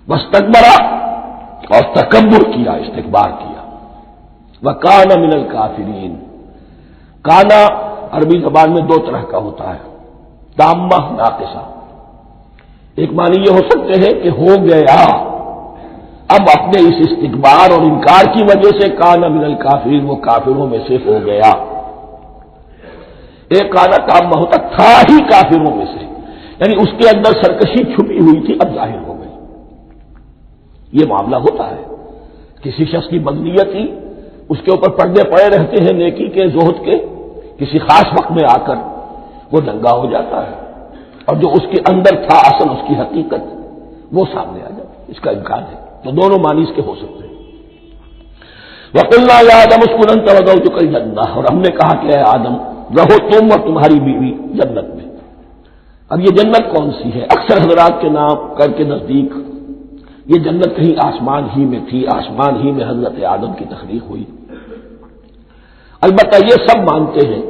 واستکبر، اور تکبر کیا، استکبار کیا. وَكَانَ مِنَ الْكَافِرِينَ. کانا عربی زبان میں 2 طرح کا ہوتا ہے، تامہ، ناقصہ. ایک معنی یہ ہو سکتے ہیں کہ ہو گیا، اب اپنے اس استکبار اور انکار کی وجہ سے کانا من الکافرین، وہ کافروں میں سے ہو گیا. ایک کانا تامہ ہوتا تھا ہی کافروں میں سے، یعنی اس کے اندر سرکشی چھپی ہوئی تھی، اب ظاہر ہو گئی. یہ معاملہ ہوتا ہے. کسی شخص کی بدنیت ہی اس کے اوپر پردے پڑے رہتے ہیں نیکی کے، زہد کے، کسی خاص وقت میں آ کر وہ ننگا ہو جاتا ہے، اور جو اس کے اندر تھا اصل، اس کی حقیقت، وہ سامنے آ جاتی ہے. اس کا امکان ہے. تو دونوں معنی اس کے ہو سکتے ہیں. وَقُلْنَا يَا آدَمُ اسْكُنْ أَنْتَ وَزَوْجُكَ الْجَنَّةَ، اور ہم نے کہا کہ اے آدم رہو تم اور تمہاری بیوی جنت میں. اب یہ جنت کون سی ہے؟ اکثر حضرات کے نام کر کے نزدیک یہ جنت کہیں آسمان ہی میں تھی، آسمان ہی میں حضرت آدم کی تخلیق ہوئی. البتہ یہ سب مانتے ہیں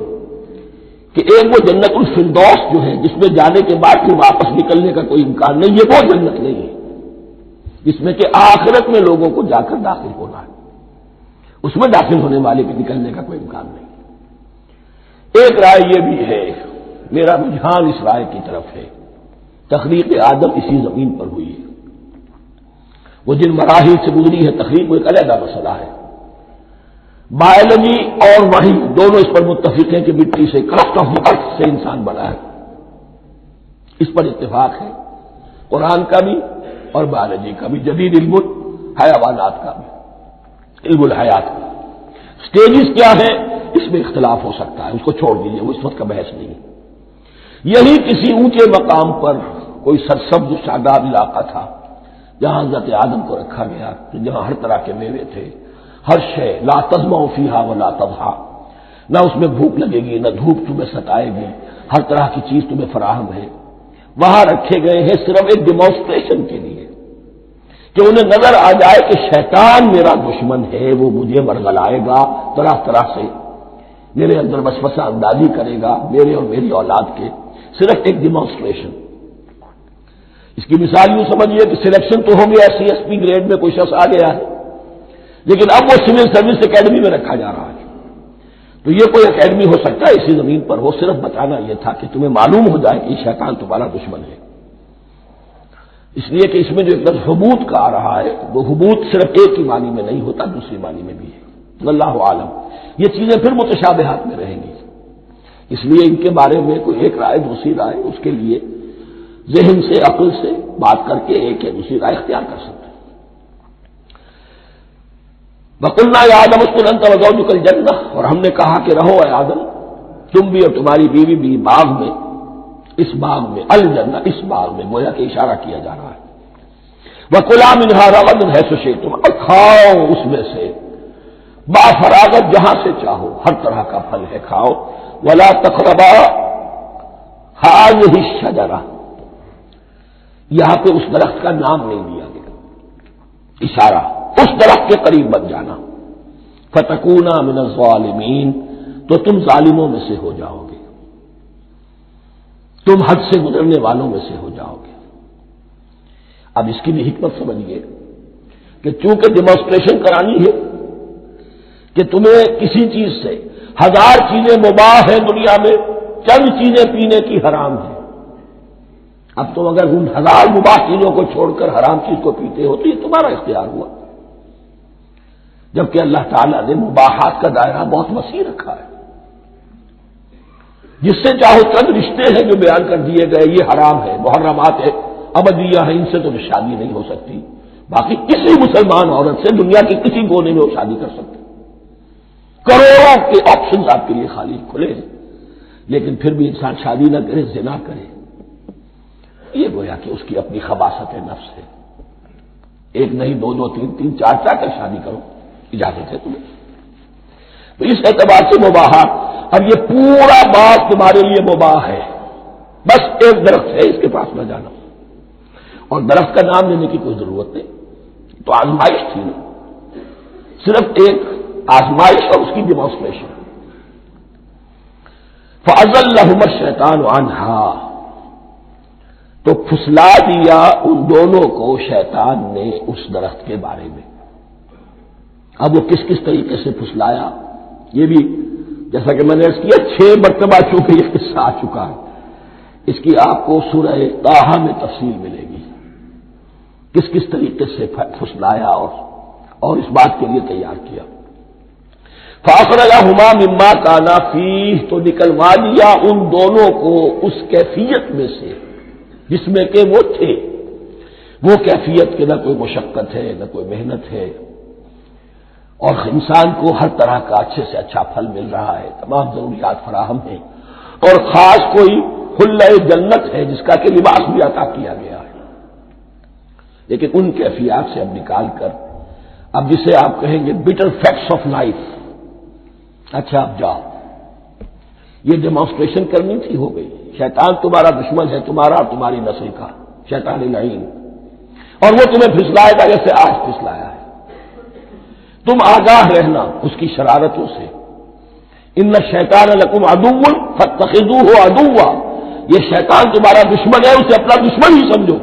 کہ ایک وہ جنت الفردوس جو ہے جس میں جانے کے بعد پھر واپس نکلنے کا کوئی امکان نہیں، یہ وہ جنت نہیں ہے جس میں کہ آخرت میں لوگوں کو جا کر داخل ہونا ہے. اس میں داخل ہونے والے کے نکلنے کا کوئی امکان نہیں. ایک رائے یہ بھی ہے، میرا رجحان اس رائے کی طرف ہے، تخلیق آدم اسی زمین پر ہوئی ہے. وہ جن مراحل سے گزری ہے تخلیق وہ ایک علیحدہ مسئلہ ہے. بایولوجی اور وحی دونوں اس پر متفق ہیں کہ مٹی سے کرسٹ آف دی ارتھ سے انسان بنا ہے. اس پر اتفاق ہے قرآن کا بھی اور بایولوجی کا بھی، جدید علم الحیوانات کا بھی، علم الحیات کا. سٹیجز کیا ہے اس میں اختلاف ہو سکتا ہے، اس کو چھوڑ دیجیے، وہ اس وقت کا بحث نہیں. یہی کسی اونچے مقام پر کوئی سرسبز و شاداب علاقہ تھا جہاں حضرت آدم کو رکھا گیا، جہاں ہر طرح کے میوے تھے، ہر شے لا تظمأ فیہا ولا تضحیٰ، نہ اس میں بھوک لگے گی نہ دھوپ تمہیں ستائے گی، ہر طرح کی چیز تمہیں فراہم ہے. وہاں رکھے گئے ہیں صرف ایک ڈیمانسٹریشن کے لیے کہ انہیں نظر آ جائے کہ شیطان میرا دشمن ہے، وہ مجھے ورغلائے گا، طرح طرح سے میرے اندر وسوسہ اندازی کرے گا میرے اور میری اولاد کے. صرف ایک ڈیمانسٹریشن. اس کی مثال یوں سمجھیے کہ سلیکشن تو ہو گیا، سی ایس پی گریڈ میں کوئی شخص آ گیا ہے، لیکن اب وہ سول سروس اکیڈمی میں رکھا جا رہا ہے. تو یہ کوئی اکیڈمی ہو سکتا ہے اسی زمین پر، وہ صرف بتانا یہ تھا کہ تمہیں معلوم ہو جائے کہ شیطان تمہارا دشمن ہے. اس لیے کہ اس میں جو ایک لفظ حبوط کا آ رہا ہے، وہ حبوط صرف ایک ہی معنی میں نہیں ہوتا، دوسری معنی میں بھی ہے. واللہ عالم. یہ چیزیں پھر متشابہات میں رہیں گی، اس لیے ان کے بارے میں کوئی ایک رائے دوسری رائے، اس کے لیے ذہن سے عقل سے بات کر کے ایک یا دوسری رائے اختیار کر سکتے ہیں. وَقُلْنَا يَا آدَمُ اسْكُنْ أَنْتَ وَزَوْجُكَ الْجَنَّةَ، اور ہم نے کہا کہ رہو اے آدم تم بھی اور تمہاری بیوی بھی باغ میں، اس باغ میں، الجنہ اس باغ میں، گویا کہ اشارہ کیا جا رہا ہے. وَكُلَا مِنْهَا رَغَدًا حَيْثُ شِئْتُمْ، اور کھاؤ اس میں سے بافراغت جہاں سے چاہو، ہر طرح کا پھل ہے کھاؤ. وَلَا تَقْرَبَا هَٰذِهِ الشَّجَرَةَ، یہاں پہ اس درخت کا نام نہیں دیا گیا، اشارہ اس درخت کے قریب بن جانا. فَتَكُونَا مِنَ الظَّالِمِينَ، تو تم ظالموں میں سے ہو جاؤ گے، تم حد سے گزرنے والوں میں سے ہو جاؤ گے. اب اس کی بھی حکمت سمجھیے کہ چونکہ ڈیمانسٹریشن کرانی ہے کہ تمہیں کسی چیز سے 1000 چیزیں مباح ہیں دنیا میں، چند چیزیں پینے کی حرام ہیں. اب تم اگر ان 1000 مباح چیزوں کو چھوڑ کر حرام چیز کو پیتے ہو تو یہ تمہارا اختیار ہوا، جبکہ اللہ تعالیٰ نے مباحات کا دائرہ بہت وسیع رکھا ہے. جس سے چاہو چند رشتے ہیں جو بیان کر دیے گئے یہ حرام ہے، محرمات ہے، ابدیہ ہے، ان سے تو شادی نہیں ہو سکتی. باقی کسی مسلمان عورت سے دنیا کے کسی کونے میں وہ شادی کر سکتے، کروڑوں کے آپشنز آپ کے لیے خالی کھلے ہیں. لیکن پھر بھی انسان شادی نہ کرے، زنا کرے، یہ گویا کہ اس کی اپنی خباثت نفس ہے. ایک نہیں، دو دو، تین تین، چار چار کر شادی کرو، اجازت ہے تمہیں. تو اس اعتبار سے مباحات. اب یہ پورا باغ تمہارے لیے مباح ہے، بس ایک درخت ہے اس کے پاس نہ جانا، اور درخت کا نام لینے کی کوئی ضرورت نہیں. تو آزمائش تھی نا، صرف ایک آزمائش اور اس کی ڈیمانسٹریشن. فَأَزَلَّهُمَا الشَّيْطَانُ عَنْهَا، تو پھسلا دیا ان دونوں کو شیطان نے اس درخت کے بارے میں. اب وہ کس کس طریقے سے پھسلایا، یہ بھی جیسا کہ میں نے عرض کیا 6 مرتبہ چونکہ یہ قصہ آ چکا ہے، اس کی آپ کو سورہ طٰہٰ میں تفصیل ملے گی، کس کس طریقے سے پھسلایا اور اس بات کے لیے تیار کیا. فَأَخْرَجَهُمَا مِمَّا كَانَا فِيهِ، تو نکلوا دیا ان دونوں کو اس کیفیت میں سے جس میں کہ وہ تھے. وہ کیفیت کہ نہ کوئی مشقت ہے نہ کوئی محنت ہے، اور انسان کو ہر طرح کا اچھے سے اچھا پھل مل رہا ہے، تمام ضروریات فراہم ہیں، اور خاص کوئی حلہ جنت ہے جس کا کہ لباس بھی عطا کیا گیا ہے. لیکن ان کیفیات سے اب نکال کر، اب جسے آپ کہیں گے بٹر فیکٹس آف لائف، اچھا اب جاؤ، یہ ڈیمانسٹریشن کرنی تھی، ہو گئی. شیطان تمہارا دشمن ہے، تمہارا اور تمہاری نسل کا، شیطان لعین، اور وہ تمہیں پھسلائے گا جیسے آج پھسلایا ہے. تم آگاہ رہنا اس کی شرارتوں سے. ان الشیطان لکم عدو فاتخذوہ عدوا، یہ شیطان تمہارا دشمن ہے، اسے اپنا دشمن ہی سمجھو.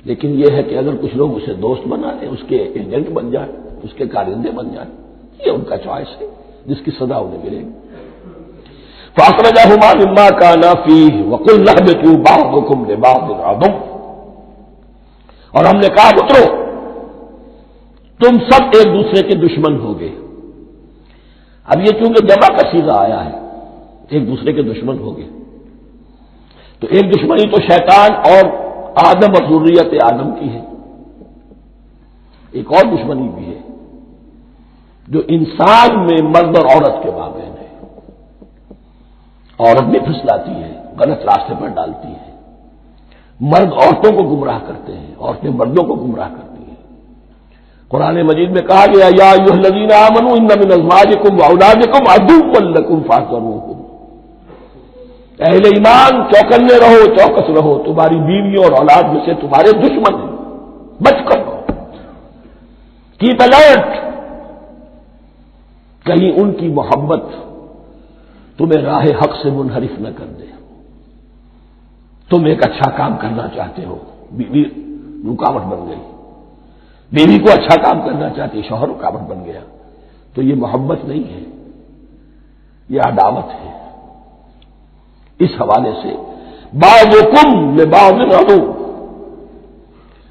لیکن یہ ہے کہ اگر کچھ لوگ اسے دوست بنا لیں، اس کے ایجنٹ بن جائیں، اس کے کارندے بن جائیں، یہ ان کا چوائس ہے جس کی سزا انہیں ملے گی. فَأَخْرَجَهُمَا مِمَّا كَانَا فِيهِ وَقُلْنَا اهْبِطُوا بَعْضُكُمْ لِبَعْضٍ عَدُوٌّ، اور ہم نے کہا اترو، تم سب ایک دوسرے کے دشمن ہوگے۔ اب یہ چونکہ جمع کا صیغہ آیا ہے، ایک دوسرے کے دشمن ہوگے، تو ایک دشمنی تو شیطان اور آدم اور ذریت آدم کی ہے، ایک اور دشمنی بھی ہے جو انسان میں مرد اور عورت کے مابین ہے۔ عورت بھی پھسلاتی ہے، غلط راستے پر ڈالتی ہے، مرد عورتوں کو گمراہ کرتے ہیں، عورتیں مردوں کو گمراہ کرتی ہیں۔ قرآن مجید میں کہا گیا یا ایھا الذین آمنوا ان من ازواجکم واولادکم عدوا لکم فاحذروہم، اہل ایمان چوکنے رہو، چوکس رہو، تمہاری بیویوں اور اولاد میں سے تمہارے دشمن ہیں، بچ کر رہو، کیپ الرٹ، کہیں ان کی محبت تمہیں راہ حق سے منحرف نہ کر دے۔ تم ایک اچھا کام کرنا چاہتے ہو، بیوی رکاوٹ بن گئی، بیوی کو اچھا کام کرنا چاہتی، شوہر رکاوٹ بن گیا، تو یہ محبت نہیں ہے، یہ عداوت ہے۔ اس حوالے سے بعضکم لبعض عدو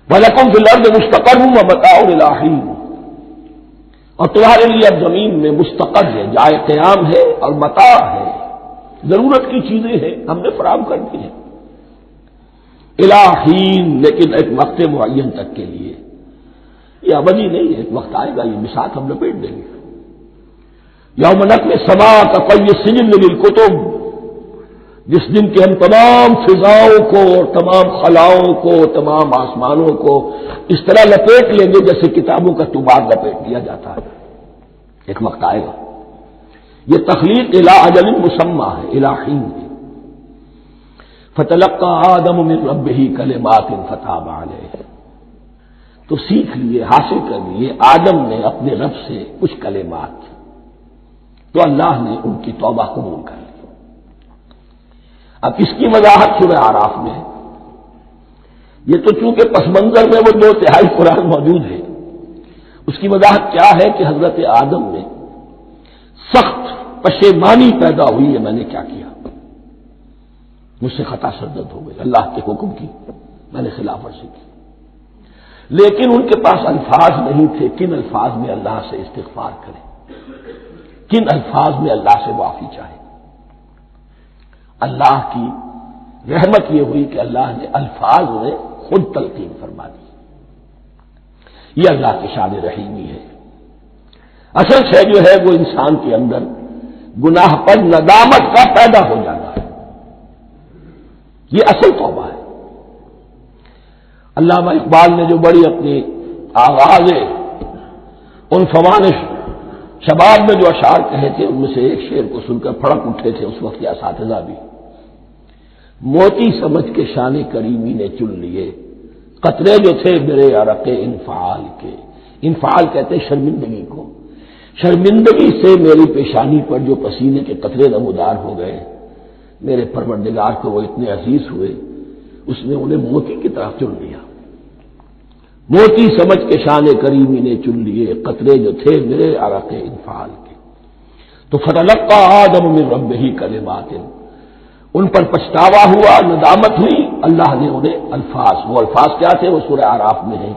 ولکم فی الارض مستقر ومتاع الی حین، اور تمہارے لیے اب زمین میں مستقر ہے، جائے قیام ہے اور متاع ہے، ضرورت کی چیزیں ہیں ہم نے فراہم کر دی ہیں، الی حین، لیکن ایک وقت معین تک کے لیے، یہ ابدی نہیں ہے، ایک وقت آئے گا یہ بساط ہم لپیٹ دیں گے۔ یوم نطوی السماء کطی السجل للکتب، جس دن کے ہم تمام فضاؤں کو اور تمام خلاؤں کو، تمام آسمانوں کو اس طرح لپیٹ لیں گے جیسے کتابوں کا طباق لپیٹ دیا جاتا ہے، ایک وقت آئے گا۔ یہ تخلیق الی اجل مسمى ہے، الی حین ہے۔ فتلقى آدم من ربه کلمات فتاب علیہ، تو سیکھ لیے، حاصل کر لیے آدم نے اپنے رب سے کچھ کلمات، تو اللہ نے ان کی توبہ قبول کر لی۔ اب اس کی وضاحت سورہ اعراف میں ہے، یہ تو چونکہ پس منظر میں وہ 2/3 قرآن موجود ہے، اس کی وضاحت کیا ہے کہ حضرت آدم میں سخت پشیمانی پیدا ہوئی ہے، میں نے کیا کیا، مجھ سے خطا سرزد ہو گئی، اللہ کے حکم کی میں نے خلاف ورزی کی، لیکن ان کے پاس الفاظ نہیں تھے کن الفاظ میں اللہ سے استغفار کریں، کن الفاظ میں اللہ سے معافی چاہے۔ اللہ کی رحمت یہ ہوئی کہ اللہ نے الفاظ میں خود تلقین فرما دی، یہ اللہ کی شان رحیمی ہے۔ اصل شے جو ہے وہ انسان کے اندر گناہ پر ندامت کا پیدا ہو جانا ہے، یہ اصل توبہ ہے۔ علامہ اقبال نے جو بڑی اپنی آغاز ان فوانش شباب میں جو اشعار کہے تھے، ان میں سے ایک شعر کو سن کر پھڑک اٹھے تھے اس وقت کے اساتذہ بھی، موتی سمجھ کے شان کریمی نے چن لیے قطرے جو تھے میرے عرق انفعال کے، انفعال کہتے ہیں شرمندگی کو، شرمندگی سے میری پیشانی پر جو پسینے کے قطرے نمودار ہو گئے، میرے پروردگار کو وہ اتنے عزیز ہوئے، اس نے انہیں موتی کی طرف چن لیا، موتی سمجھ کے شان کریمی نے چن لیے قطرے جو تھے میرے عرق انفعال کے، تو فتلقى آدم من ربه کلمات، ان پر پچھتاوا ہوا، ندامت ہوئی، اللہ نے انہیں الفاظ، وہ الفاظ کیا تھے وہ سورہ اعراف میں ہیں،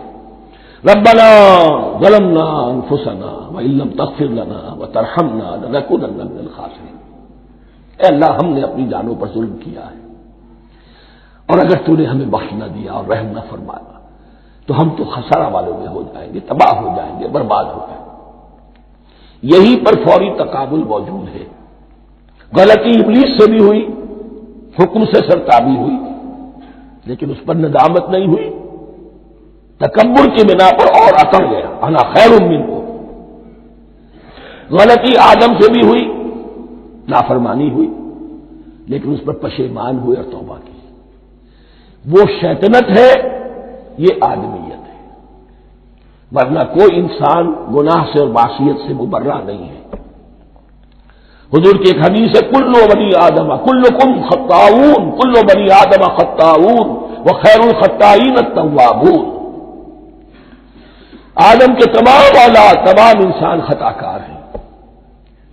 ربنا ظلمنا انفسنا وان لم تغفر لنا وترحمنا لنكونن من الخاسرین، اے اللہ ہم نے اپنی جانوں پر ظلم کیا ہے، اور اگر تو نے ہمیں بخش نہ دیا اور رحم نہ فرمایا تو ہم تو خسارہ والوں میں ہو جائیں گے، تباہ ہو جائیں گے، برباد ہو جائیں گے۔ یہی پر فوری تقابل موجود ہے، غلطی ابلیس سے بھی ہوئی، حکم سے سرتابی ہوئی، لیکن اس پر ندامت نہیں ہوئی، تکبر کی بنا پر اور اکڑ گیا، انا خیر منہ، غلطی آدم سے بھی ہوئی، نافرمانی ہوئی، لیکن اس پر پشیمان ہوئے اور توبہ کی، وہ شیطنت ہے، یہ آدمیت ہے، ورنہ کوئی انسان گناہ سے اور معصیت سے مبرہ نہیں ہے۔ حضور کی ایک حدیث ہے کل بنی آدم کلکم خطاؤون، کل بنی آدم خطاؤون وخیر الخطائین التوابون، آدم کے تمام اولاد، تمام انسان خطا کار ہیں،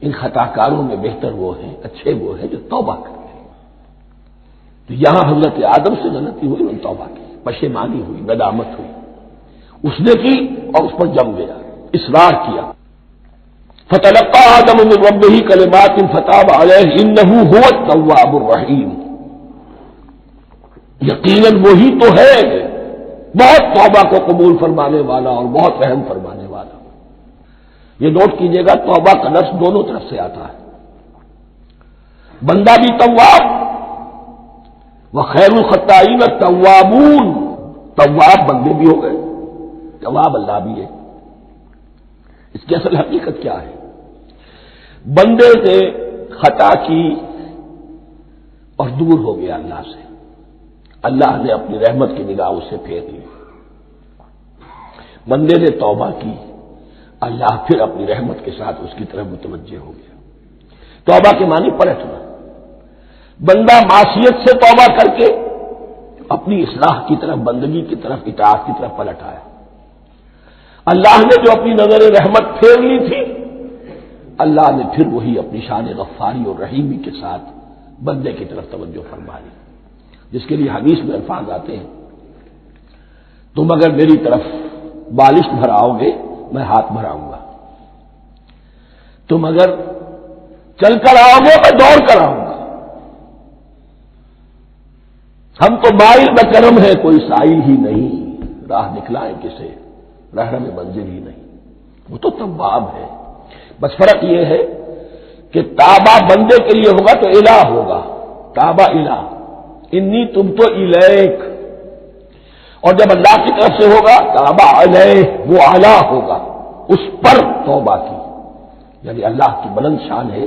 ان خطا کاروں میں بہتر وہ ہیں، اچھے وہ ہیں جو توبہ کرتے ہیں۔ تو یہاں حضرت آدم سے غلطی ہوئی، انہوں نے توبہ کی، پشیمانی ہوئی، ندامت ہوئی۔ اس نے کی اور اس پر جم گیا، اصرار کیا۔ فتلقى آدم من ربه كلمات فتاب عليه انه هو التواب الرحیم، یقیناً وہی تو ہے بہت توبہ کو قبول فرمانے والا اور بہت رحم فرمانے والا۔ یہ نوٹ کیجئے گا، توبہ کا لفظ دونوں طرف سے آتا ہے، بندہ بھی تواب، وخیر الخطائین التوابون، تواب بندے بھی ہو گئے، تواب اللہ بھی ہے۔ اس کی اصل حقیقت کیا ہے؟ بندے نے خطا کی اور دور ہو گیا اللہ سے، اللہ نے اپنی رحمت کی نگاہ اس سے پھیر لی۔ بندے نے توبہ کی، اللہ پھر اپنی رحمت کے ساتھ اس کی طرف متوجہ ہو گیا۔ توبہ کے معنی پلٹنا، بندہ معصیت سے توبہ کر کے اپنی اصلاح کی طرف، بندگی کی طرف، اطاعت کی طرف پلٹ آیا۔ اللہ نے جو اپنی نظر رحمت پھیر لی تھی، اللہ نے پھر وہی اپنی شان غفاری اور رحیمی کے ساتھ بندے کی طرف توجہ فرما لی، جس کے لیے حدیث میں الفاظ آتے ہیں، تم اگر میری طرف بالش بھراؤ گے میں ہاتھ بھراؤں گا، تم اگر چل کر آؤ گے میں دوڑ کر آؤں گا، ہم تو مائل بکرم ہے کوئی سائل ہی نہیں، راہ دکھلائیں کسے رہنم منزل ہی نہیں، وہ تو تواب ہے۔ بس فرق یہ ہے کہ تابہ بندے کے لیے ہوگا تو الہ ہوگا، تابہ الہ، انی تم تو الیک، اور جب اللہ کی طرف سے ہوگا تابہ علیہ، وہ اعلیٰ ہوگا، اس پر توبہ کی، یعنی اللہ کی بلند شان ہے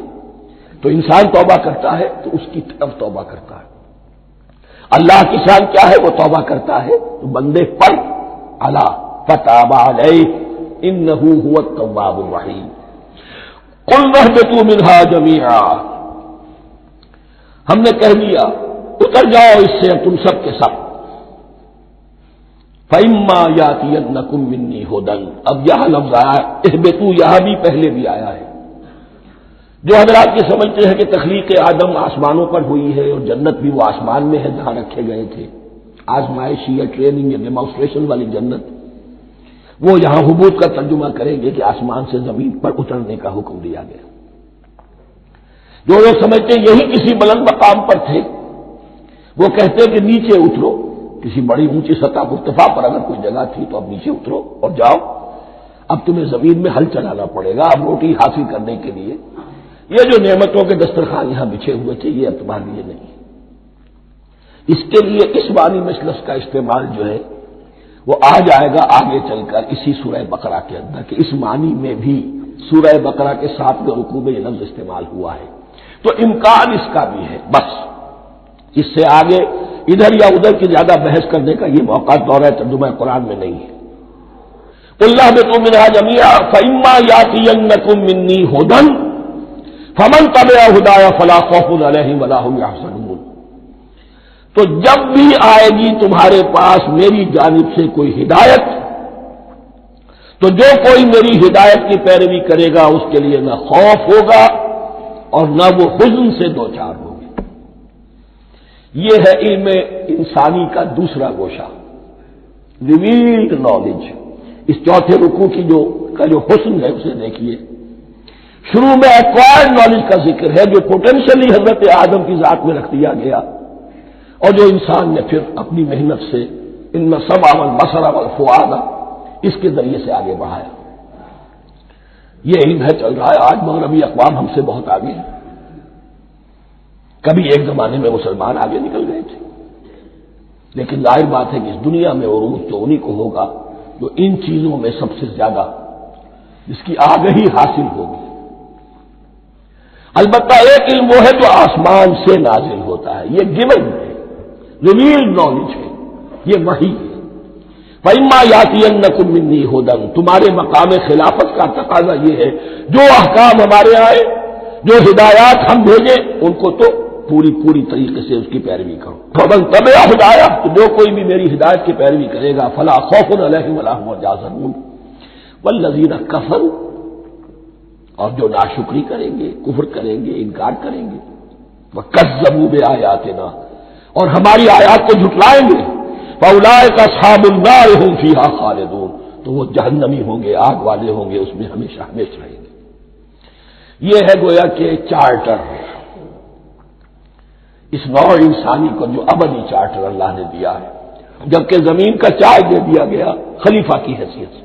تو انسان توبہ کرتا ہے تو اس کی طرف توبہ کرتا ہے، اللہ کی شان کیا ہے وہ توبہ کرتا ہے تو بندے پر اعلیٰ، فتاب علیہ انہ هو التواب الرحیم۔ قلنا اهبطوا منها جميعا، ہم نے کہہ دیا اتر جاؤ اس سے تم سب کے سب، فإما يأتينكم مني هدى، اب یہاں لفظ آیا اهبطوا، یہاں بھی پہلے بھی آیا ہے۔ جو حضرات یہ سمجھتے ہیں کہ تخلیق آدم آسمانوں پر ہوئی ہے اور جنت بھی وہ آسمان میں ہے جہاں رکھے گئے تھے، آزمائشی یا ٹریننگ یا ڈیمانسٹریشن والی جنت، وہ یہاں حبوط کا ترجمہ کریں گے کہ آسمان سے زمین پر اترنے کا حکم دیا گیا۔ جو لوگ سمجھتے ہیں یہی کسی بلند مقام پر تھے، وہ کہتے ہیں کہ نیچے اترو، کسی بڑی اونچی سطح مرتفع پر اگر کوئی جگہ تھی تو اب نیچے اترو اور جاؤ، اب تمہیں زمین میں ہل چلانا پڑے گا اب روٹی حاصل کرنے کے لیے، یہ جو نعمتوں کے دسترخوان یہاں بچھے ہوئے تھے یہ اب تمہارے لیے نہیں۔ اس کے لیے اس معنی میں اس لفظ کا استعمال جو ہے وہ آ جائے گا آگے چل کر اسی سورہ بقرہ کے اندر، کہ اس معنی میں بھی سورہ بقرہ کے 7ویں رکوع میں یہ لفظ استعمال ہوا ہے، تو امکان اس کا بھی ہے۔ بس اس سے آگے ادھر یا ادھر کی زیادہ بحث کرنے کا یہ موقع دورہ ترجمہ قرآن میں نہیں ہے۔ قُلْ اهْبِطُوا مِنْهَا جَمِيعًا فَإِمَّا يَأْتِيَنَّكُم مِّنِّي هُدًى فَمَن تَبِعَ هُدَايَ فَلَا خَوْفٌ عَلَيْهِمْ وَلَا هُمْ يَحْزَنُونَ، تو جب بھی آئے گی تمہارے پاس میری جانب سے کوئی ہدایت، تو جو کوئی میری ہدایت کی پیروی کرے گا اس کے لیے نہ خوف ہوگا اور نہ وہ حزن سے دوچار ہوگا۔ یہ ہے علم انسانی کا دوسرا گوشہ، ریویلڈ نالج۔ اس چوتھے رکوع کی جو حسن ہے اسے دیکھیے، شروع میں ایکوائرڈ نالج کا ذکر ہے جو پوٹینشلی حضرت آدم کی ذات میں رکھ دیا گیا اور جو انسان نے پھر اپنی محنت سے ان السمع والبصر والفؤاد اس کے ذریعے سے آگے بڑھایا۔ یہ علم ہے چل رہا ہے، آج مغربی اقوام ہم سے بہت آگے ہیں، کبھی ایک زمانے میں مسلمان آگے نکل گئے تھے، لیکن ظاہر بات ہے کہ اس دنیا میں عروج تو انہی کو ہوگا جو ان چیزوں میں سب سے زیادہ جس کی آگہی حاصل ہوگی۔ البتہ ایک علم وہ ہے جو آسمان سے نازل ہوتا ہے، یہ گیون ہے، ریویلڈ نالج ہے، یہ وحی ہے۔ فَإِمَّا يَأْتِيَنَّكُم مِّنِّي هُدًى، تمہارے مقام خلافت کا تقاضا یہ ہے جو احکام ہمارے آئے، جو ہدایات ہم بھیجیں ان کو تو پوری طریقے سے اس کی پیروی کرو۔ فَمَن تَبِعَ هُدَايَ، تو جو کوئی بھی میری ہدایت کی پیروی کرے گا فَلَا خَوْفٌ عَلَيْهِمْ وَلَا هُمْ يَحْزَنُونَ وَالَّذِينَ كَفَرُوا، اور جو ناشکری کریں گے، کفر کریں گے، انکار کریں گے، وَكَذَّبُوا بِآيَاتِنَا، اور ہماری آیات کو جھٹلائیں گے، فَأُولَٰئِكَ أَصْحَابُ النَّارِ هُمْ فِيهَا خَالِدُونَ، تو وہ جہنمی ہوں گے، آگ والے ہوں گے، اس میں ہمیشہ ہمیشہ رہیں گے۔ یہ ہے گویا کہ چارٹر، اس نوع انسانی کو جو ابدی چارٹر اللہ نے دیا ہے، جبکہ زمین کا چارج دے دیا گیا خلیفہ کی حیثیت سے۔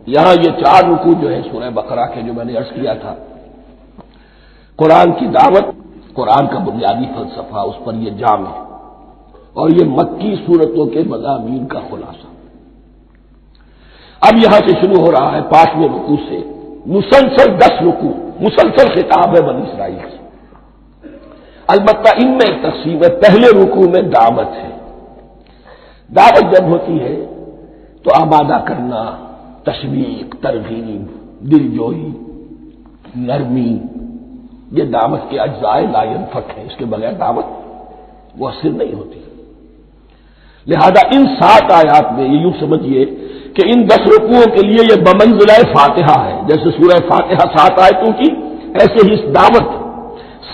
یہاں یہ 4 رکوع جو ہے سورہ بقرہ کے، جو میں نے عرض کیا تھا، قرآن کی دعوت، قرآن کا بنیادی فلسفہ، اس پر یہ جام ہے، اور یہ مکی صورتوں کے مضامین کا خلاصہ۔ اب یہاں سے شروع ہو رہا ہے 5ویں رکوع سے مسلسل 10 رکوع، مسلسل خطاب ہے بنی اسرائیل سے۔ البتہ ان میں ایک تقسیم ہے، پہلے رکوع میں دعوت ہے۔ دعوت جب ہوتی ہے تو آمادہ کرنا، تشویق، ترغیب، دل جوئی، نرمی، یہ دعوت کے اجزاء لا ينفک ہے، اس کے بغیر دعوت مؤثر نہیں ہوتی۔ لہذا ان 7 آیات میں یہ یوں سمجھیے کہ ان 10 رکوعوں کے لیے یہ بمنزلہ فاتحہ ہے، جیسے سورہ فاتحہ 7 آیتوں کی، ایسے ہی اس دعوت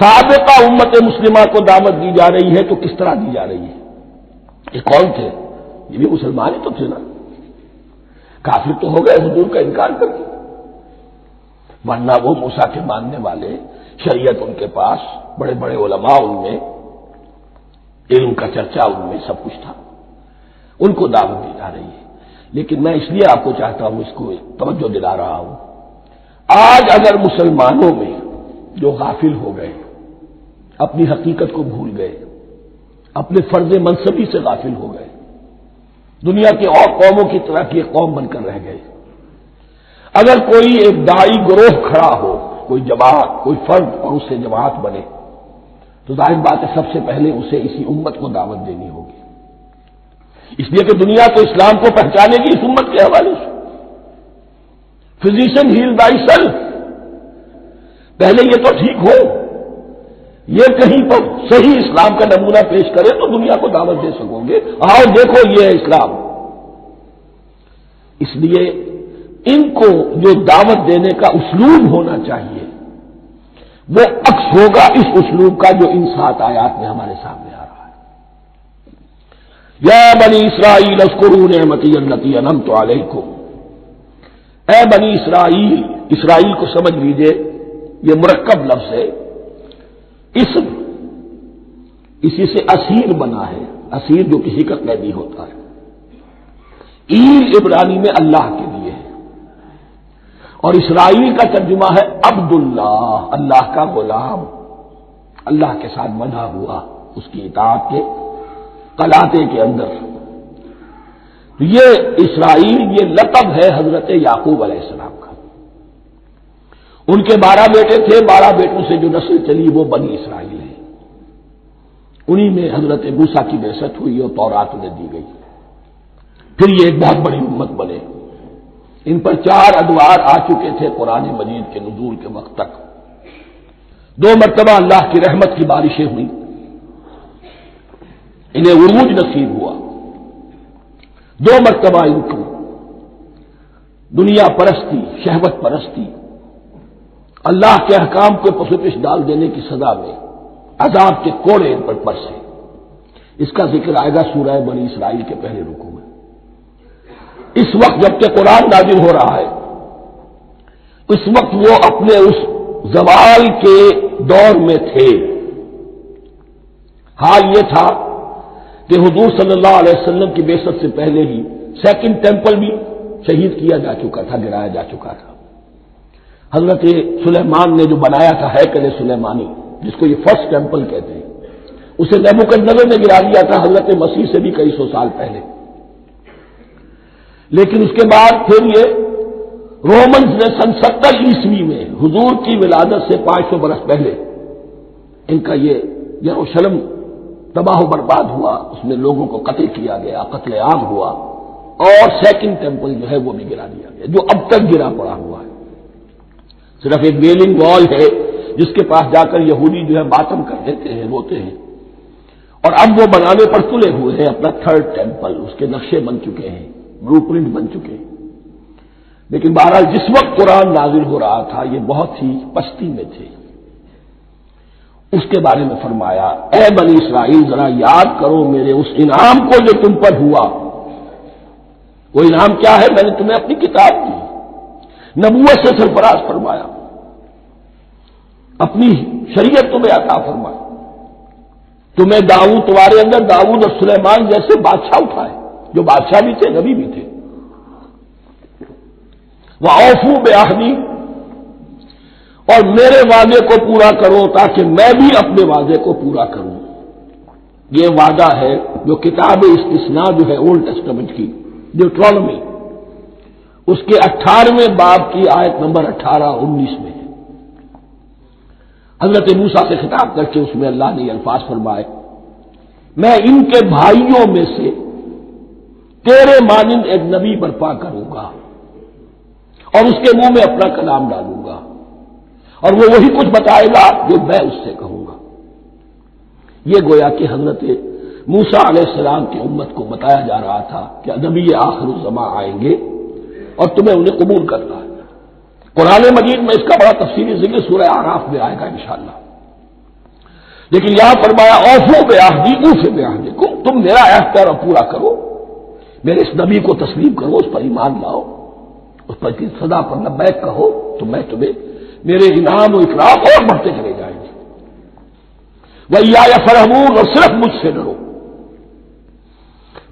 سابقہ امت مسلمہ کو دعوت دی جا رہی ہے۔ تو کس طرح دی جا رہی ہے؟ یہ کون تھے؟ یہ بھی مسلمان ہی تو تھے نا، کافر تو ہو گئے حضور کا انکار کر کے، ورنہ وہ موسیٰ کے ماننے والے، شریعت ان کے پاس، بڑے بڑے علماء ان میں، علم کا چرچا ان میں، سب کچھ تھا، ان کو دعوت دی جا رہی ہے۔ لیکن میں اس لیے آپ کو چاہتا ہوں، اس کو توجہ دلا رہا ہوں، آج اگر مسلمانوں میں جو غافل ہو گئے، اپنی حقیقت کو بھول گئے، اپنے فرض منصبی سے غافل ہو گئے، دنیا کی اور قوموں کی طرح کی ایک قوم بن کر رہ گئے، اگر کوئی ایک داعی گروہ کھڑا ہو، کوئی جماعت، کوئی فرد، اور اس سے جماعت بنے، تو ظاہر بات ہے سب سے پہلے اسے اسی امت کو دعوت دینی ہوگی، اس لیے کہ دنیا تو اسلام کو پہچانے گی اس امت کے حوالے سے۔ فزیشین ہیل بائی سیلف، پہلے یہ تو ٹھیک ہو، یہ کہیں پر صحیح اسلام کا نمونہ پیش کرے تو دنیا کو دعوت دے سکو گے، آؤ دیکھو یہ ہے اسلام۔ اس لیے ان کو جو دعوت دینے کا اسلوب ہونا چاہیے وہ عکس ہوگا اس اسلوب کا جو ان 7 آیات میں ہمارے سامنے آ رہا ہے۔ یا بنی اسرائیل اذکروا نعمتی التی انعمت علیکم، اے بنی اسرائیل، اسرائیل کو سمجھ لیجئے، یہ مرکب لفظ ہے، اسم، اسی سے اسیر بنا ہے، اسیر جو کسی کا قیدی ہوتا ہے۔ ایل عبرانی میں اللہ کے لیے ہے، اور اسرائیل کا ترجمہ ہے عبداللہ، اللہ کا غلام، اللہ کے ساتھ بندھا ہوا، اس کی اطاعت کے قلاتے کے اندر۔ تو یہ اسرائیل، یہ لقب ہے حضرت یعقوب علیہ السلام کا۔ ان کے 12 بیٹے تھے، 12 بیٹوں سے جو نسل چلی وہ بنی اسرائیل ہے، انہی میں حضرت موسیٰ کی بعثت ہوئی اور تورات انہیں دی گئی، پھر یہ ایک بہت بڑی امت بنے۔ ان پر 4 ادوار آ چکے تھے قرآن مجید کے نزول کے وقت تک۔ 2 مرتبہ اللہ کی رحمت کی بارشیں ہوئیں، انہیں عروج نصیب ہوا، 2 مرتبہ ان کو دنیا پرستی، شہوت پرستی، اللہ کے احکام کو پسوپش ڈال دینے کی سزا میں عذاب کے کوڑے ان پر برسے۔ اس کا ذکر آئے گا سورہ بنی اسرائیل کے پہلے رکوع میں۔ اس وقت جبکہ قرآن نازل ہو رہا ہے، اس وقت وہ اپنے اس زوال کے دور میں تھے۔ حال یہ تھا کہ حضور صلی اللہ علیہ وسلم کی بعثت سے پہلے ہی 2nd ٹیمپل بھی شہید کیا جا چکا تھا، گرایا جا چکا تھا۔ حضرت سلیمان نے جو بنایا تھا ہیکل سلیمانی، جس کو یہ 1st ٹیمپل کہتے ہیں، اسے نیبوکدنیزر نے گرا دیا تھا حضرت مسیح سے بھی کئی سو سال پہلے۔ لیکن اس کے بعد پھر یہ رومنز نے سن 70 عیسوی میں حضور کی ولادت سے 500 برس پہلے ان کا یہ یروشلم تباہ و برباد ہوا، اس میں لوگوں کو قتل کیا گیا، قتل عام ہوا، اور 2nd ٹیمپل جو ہے وہ بھی گرا دیا گیا، جو اب تک گرا پڑا ہوا ہے۔ صرف ایک ویلنگ وال ہے جس کے پاس جا کر یہودی جو ہے ماتم کر دیتے ہیں، روتے ہیں، اور اب وہ بنانے پر تلے ہوئے ہیں اپنا 3rd ٹیمپل، اس کے نقشے بن چکے ہیں، بلو پرنٹ بن چکے ہیں۔ لیکن بہرحال جس وقت قرآن نازل ہو رہا تھا یہ بہت ہی پستی میں تھے۔ اس کے بارے میں فرمایا، اے بنی اسرائیل ذرا یاد کرو میرے اس انعام کو جو تم پر ہوا، وہ انعام کیا ہے؟ میں نے تمہیں اپنی کتاب دی، نبوت سے سرفراز فرمایا، اپنی شریعت تمہیں عطا فرمائی، تمہیں داؤد، تمہارے اندر داؤد اور سلیمان جیسے بادشاہ اٹھائے جو بادشاہ بھی تھے، نبی بھی تھے۔ وَأَوْفُوا بِعَهْدِي، اور میرے وعدے کو پورا کرو تاکہ میں بھی اپنے وعدے کو پورا کروں۔ یہ وعدہ ہے جو کتاب استثناء جو ہے اولڈ ٹیسٹمنٹ کی، ڈیوٹرانومی، اس کے 18ویں باب کی آیت نمبر 18-19 میں ہے۔ حضرت موسیٰ سے خطاب کر کے اس میں اللہ نے یہ الفاظ فرمائے، میں ان کے بھائیوں میں سے تیرے مانند ایک نبی برپا کروں گا اور اس کے منہ میں اپنا کلام ڈالوں گا، اور وہ وہی کچھ بتائے گا جو میں اس سے کہوں گا۔ یہ گویا کہ حضرت موسیٰ علیہ السلام کی امت کو بتایا جا رہا تھا کہ نبی آخر الزماں آئیں گے اور تمہیں انہیں قبول کرنا ہے۔ قرآن مجید میں اس کا بڑا تفصیلی ذکر سورہ اعراف میں آئے گا انشاءاللہ، لیکن یہاں فرمایا اوفوا بعہدی اوف بعہدکم، تم میرا عہد پیرا پورا کرو، میرے اس نبی کو تسلیم کرو، اس پر ایمان لاؤ، اس پر کی صدا پر لبیک کہو، تو میں تمہیں میرے انعام و اکرام اور بڑھتے چلے جائیں گے۔ وَإِيَّايَ فَارْهَبُونِ، اور صرف مجھ سے ڈرو۔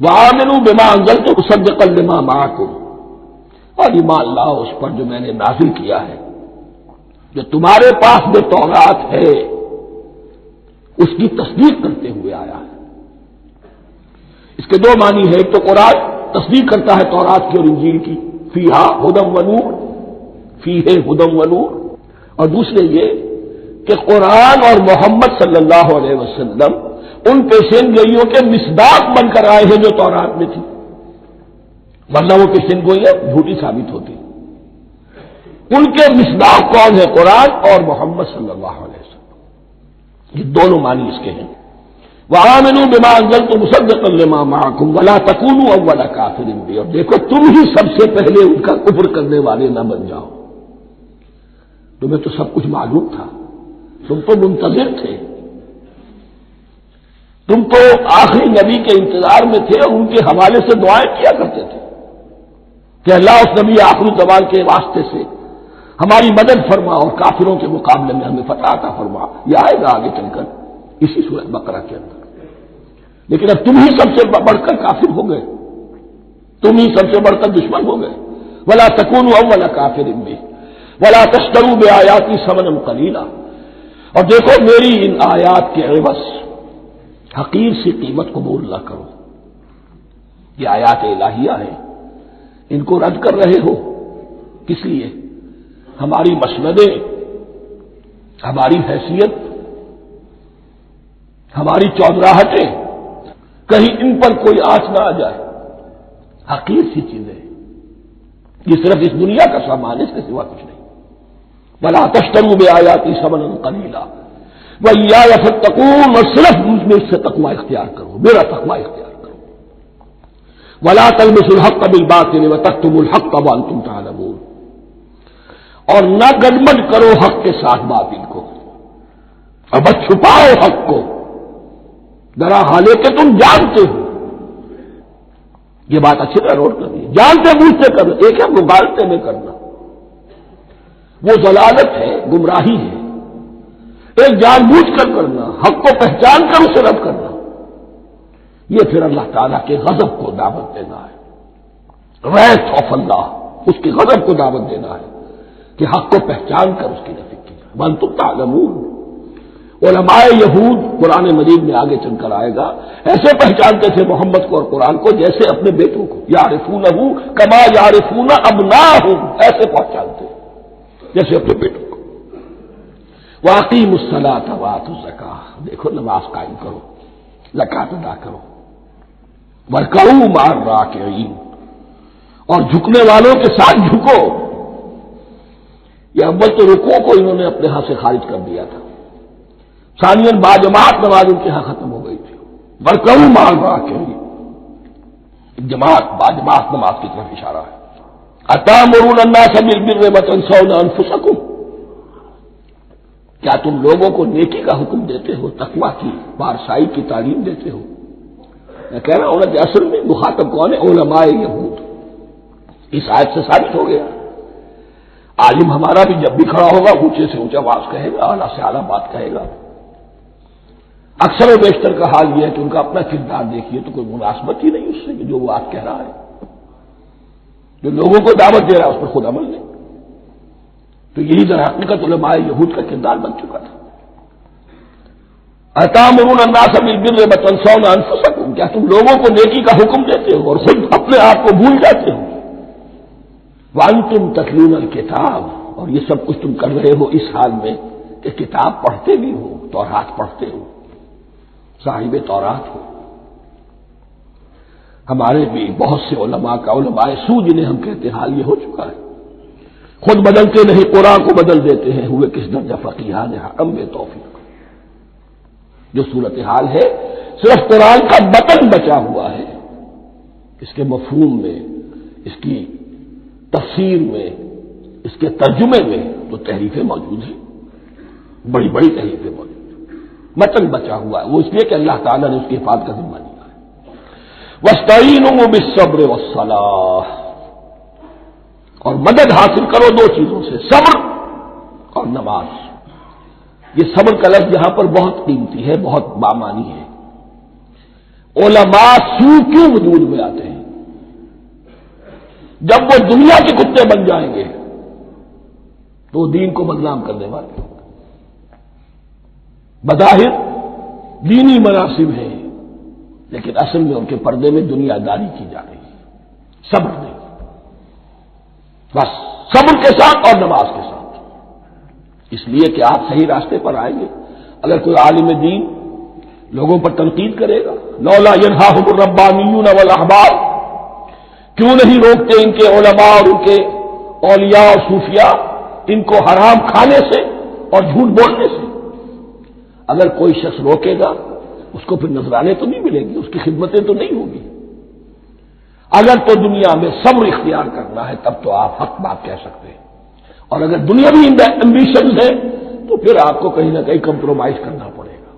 وَآمِنُوا بِمَا أَنزَلْتُ مُصَدِّقًا لِمَا مَعَكُمْ، اور ایمان لاؤ اس پر جو میں نے نازل کیا ہے، جو تمہارے پاس جو تورات ہے اس کی تصدیق کرتے ہوئے آیا ہے۔ اس کے دو معنی ہے، ایک تو قرآن تصدیق کرتا ہے تورات کی اور انجیل کی، فیہا ھدی ونور، فیہ ھدی ونور، اور دوسرے یہ کہ قرآن اور محمد صلی اللہ علیہ وسلم ان پیشین گوئیوں کے مصداق بن کر آئے ہیں جو تورات میں تھی، ورنہ وہ پیشین گوئیاں جھوٹی ثابت ہوتی۔ ان کے مصداق کون ہے؟ قرآن اور محمد صلی اللہ علیہ وسلم۔ یہ دونوں معنی اس کے ہیں۔ وَآمِنُوا بِمَا أَنزَلْتُ مُصَدِّقًا لِمَا مَعَكُمْ وَلَا تَكُونُوا أَوَّلَ كَافِرٍ بِهِ، اور دیکھو تم ہی سب سے پہلے ان کا کفر کرنے والے نہ بن جاؤ۔ تمہیں تو سب کچھ معلوم تھا، تم تو منتظر تھے، تم تو آخری نبی کے انتظار میں تھے اور ان کے حوالے سے دعائیں کیا کرتے تھے کہ اللہ اس نبی آخری زمان کے واسطے سے ہماری مدد فرما اور کافروں کے مقابلے میں ہمیں فتح عطا فرما۔ یہ آئے گا آگے چل کر اسی سورۃ بقرہ کے اندر۔ لیکن اب تم ہی سب سے بڑھ کر کافر ہو گئے، تم ہی سب سے بڑھ کر دشمن ہو گئے۔ ولا تکونوا اول کافر بہ ولا تشتروا بآیاتی ثمنا قلیلا، اور دیکھو میری ان آیات کے عوض حقیر سی قیمت قبول نہ کرو۔ یہ آیات الہیہ ہیں، ان کو رد کر رہے ہو، کس لیے؟ ہماری مسندیں، ہماری حیثیت، ہماری چودراہٹیں، کہیں ان پر کوئی آنچ نہ آ جائے۔ حقیر سی چیزیں، یہ صرف اس دنیا کا سامان، اس کے سوا کچھ نہیں۔ وَلَا تَشْتَرُوا بِآيَاتِي ثَمَنًا قَلِيلًا وَإِيَّايَ فَاتَّقُونِ، اور صرف مجھ میں سے تقوی اختیار کرو، میرا تقوی اختیار کرو۔ وَلَا تَلْبِسُوا الْحَقَّ بِالْبَاطِلِ وَتَكْتُمُوا الْحَقَّ وَأَنْتُمْ تَعْلَمُونَ، اور نہ گڑبڑ کرو حق کے ساتھ باطل کو، اور بس چھپاؤ حق کو، ذرا حالے کہ تم جانتے ہو۔ یہ بات اچھی طرح نوٹ کرنی ہے، جانتے بوجھتے کرنا، ایک ہے مبالغے میں کرنا، وہ ضلالت ہے، گمراہی ہے۔ ایک جان بوجھ کر کرنا، حق کو پہچان کر اسے رد کرنا، یہ پھر اللہ تعالیٰ کے غضب کو دعوت دینا ہے۔ wrath of اللہ، اس کی غضب کو دعوت دینا ہے کہ حق کو پہچان کر اس کی نفی کی جائے۔ وَأَنْتُمْ تَعْلَمُونَ، علماء یہود قرآن مجید میں آگے چل کر آئے گا، ایسے پہچانتے تھے محمد کو اور قرآن کو جیسے اپنے بیٹوں کو، یعرفونہ کما یعرفون ابناہم، ایسے پہچانتے جیسے اپنے بیٹوں کو۔ وَأَقِیمُوا الصَّلَاةَ وَآتُوا الزَّکَاۃَ، دیکھو نماز قائم کرو، زکات ادا کرو۔ وَارْکَعُوا مَعَ الرَّاکِعِینَ، اور جھکنے والوں کے ساتھ جھکو۔ یہ اول تو رکوع کو انہوں نے اپنے ہاں سے خارج کر دیا تھا، ثانیاً باجماعت نماز ان کے ہاں ختم ہو گئی تھی۔ وَارْکَعُوا مَعَ الرَّاکِعِینَ، جماعت باجماعت نماز کی طرف اشارہ ہے۔ أَتَأْمُرُونَ النَّاسَ بِالْبِرِّ وَتَنْسَوْنَ أَنفُسَكُمْ، کیا تم لوگوں کو نیکی کا حکم دیتے ہو، تقویٰ کی، پارسائی کی تعلیم دیتے ہو؟ میں کہہ رہا ہوں کہ اصل میں مخاطب کون ہے؟ علماء یہود، اس آیت سے ثابت ہو گیا عالم ہمارا بھی جب بھی کھڑا ہوگا اونچے سے اونچا آواز کہے گا، اعلیٰ سے اعلیٰ بات کہے گا۔ اکثر و بیشتر کا حال یہ ہے کہ ان کا اپنا کردار دیکھیے تو کوئی مناسبت ہی نہیں اس سے کہ جو وہ بات کہہ رہا ہے، جو لوگوں کو دعوت دے رہا ہے اس پر خود عمل نہیں۔ تو یہی در حقیقت علماء یہود کا کردار بن چکا تھا۔ أَتَأْمُرُونَ النَّاسَ بِالْبِرِّ وَتَنْسَوْنَ أَنفُسَكُمْ، کیا تم لوگوں کو نیکی کا حکم دیتے ہو اور خود اپنے آپ کو بھول جاتے ہو؟ وَأَنْتُمْ تَتْلُونَ الْكِتَابَ، اور یہ سب کچھ تم کر رہے ہو اس حال میں کہ کتاب پڑھتے بھی ہو، تورات پڑھتے ہو، صاحب تورات ہو۔ ہمارے بھی بہت سے علماء کا علماء سو جنہیں ہم کہتے ہیں حال یہ ہو چکا ہے، خود بدلتے نہیں قرآن کو بدل دیتے ہیں، ہوئے کس درجہ فقیہان حکم بے توفیق۔ جو صورتحال ہے صرف قرآن کا بطن بچا ہوا ہے، اس کے مفہوم میں، اس کی تفسیر میں، اس کے ترجمے میں تو تحریفیں موجود ہیں، بڑی بڑی تحریفیں موجود ہیں، متن بچا ہوا ہے، وہ اس لیے کہ اللہ تعالیٰ نے اس کی حفاظت کا ذمہ لیا ہے۔ وَاسْتَعِینُوا بِالصَّبْرِ وَالصَّلَاةِ، اور مدد حاصل کرو دو چیزوں سے، صبر اور نماز۔ یہ صبر کا لفظ یہاں پر بہت قیمتی ہے، بہت بامانی ہے۔ علماء سو کیوں وجود میں آتے ہیں؟ جب وہ دنیا کے کتے بن جائیں گے تو دین کو بدنام کرنے والے ہوں گے۔ بظاہر دینی مناسب ہیں لیکن اصل میں ان کے پردے میں دنیا داری کی جا رہی ہے، صبر نہیں، بس صبر کے ساتھ اور نماز کے ساتھ، اس لیے کہ آپ صحیح راستے پر آئیں گے۔ اگر کوئی عالم دین لوگوں پر تنقید کرے گا، لولا ینہاہم الربانیون والاحبار، کیوں نہیں روکتے ان کے علماء اور ان کے اولیاء اور صوفیاء ان کو حرام کھانے سے اور جھوٹ بولنے سے؟ اگر کوئی شخص روکے گا اس کو پھر نذرانے تو نہیں ملیں گی، اس کی خدمتیں تو نہیں ہوگی۔ اگر تو دنیا میں صبر اختیار کرنا ہے تب تو آپ حق بات کہہ سکتے ہیں، اور اگر دنیاوی ایمبیشنز ہے تو پھر آپ کو کہیں نہ کہیں کمپرومائز کرنا پڑے گا۔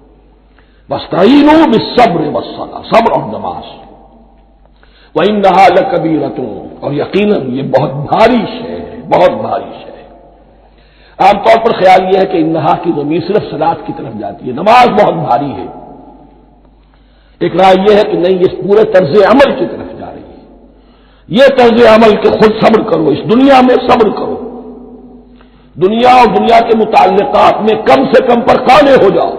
وَاسْتَعِینُوا بِالصَّبْرِ وَالصَّلَاةِ، صبر اور نماز۔ وَإِنَّهَا لَكَبِیرَةٌ، اور یقیناً یہ بہت بھاری شے ہے، بہت بھاری شے ہے۔ عام طور پر خیال یہ ہے کہ انہا کی ضمیر صرف صلاۃ کی طرف جاتی ہے، نماز بہت بھاری ہے۔ ایک رائے یہ ہے کہ نہیں، یہ پورے طرز عمل کی طرف جا رہی ہے، یہ طرز عمل کہ خود صبر کرو، اس دنیا میں صبر کرو، دنیا اور دنیا کے متعلقات میں کم سے کم پر قانے ہو جاؤ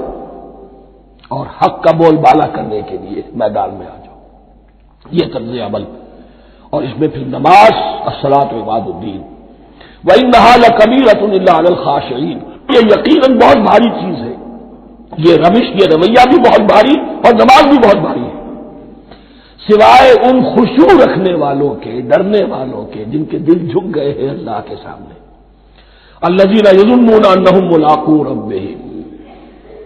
اور حق کا بول بالا کرنے کے لیے میدان میں آ جاؤ، یہ طرز عمل۔ اور اس میں پھر نماز، الصلاۃ عماد الدین۔ وَإِنَّهَا لَكَبِیرَةٌ إِلَّا عَلَى الْخَاشِعِینَ، یہ یقیناً بہت بھاری چیز ہے، یہ روش، یہ رویہ بھی بہت بھاری اور نماز بھی بہت بھاری ہے، سوائے ان خشوع رکھنے والوں کے، ڈرنے والوں کے جن کے دل جھک گئے ہیں اللہ کے سامنے۔ الذین یظنون انہم ملاقو ربہم،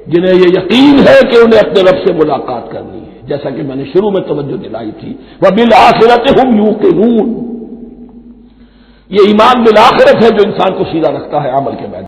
جنہیں یہ یقین ہے کہ انہیں اپنے رب سے ملاقات کرنی ہے، جیسا کہ میں نے شروع میں توجہ دلائی تھی، وبالآخرۃ ہم یوقنون، یہ ایمان بالآخرت ہے جو انسان کو سیدھا رکھتا ہے عمل کے میدان۔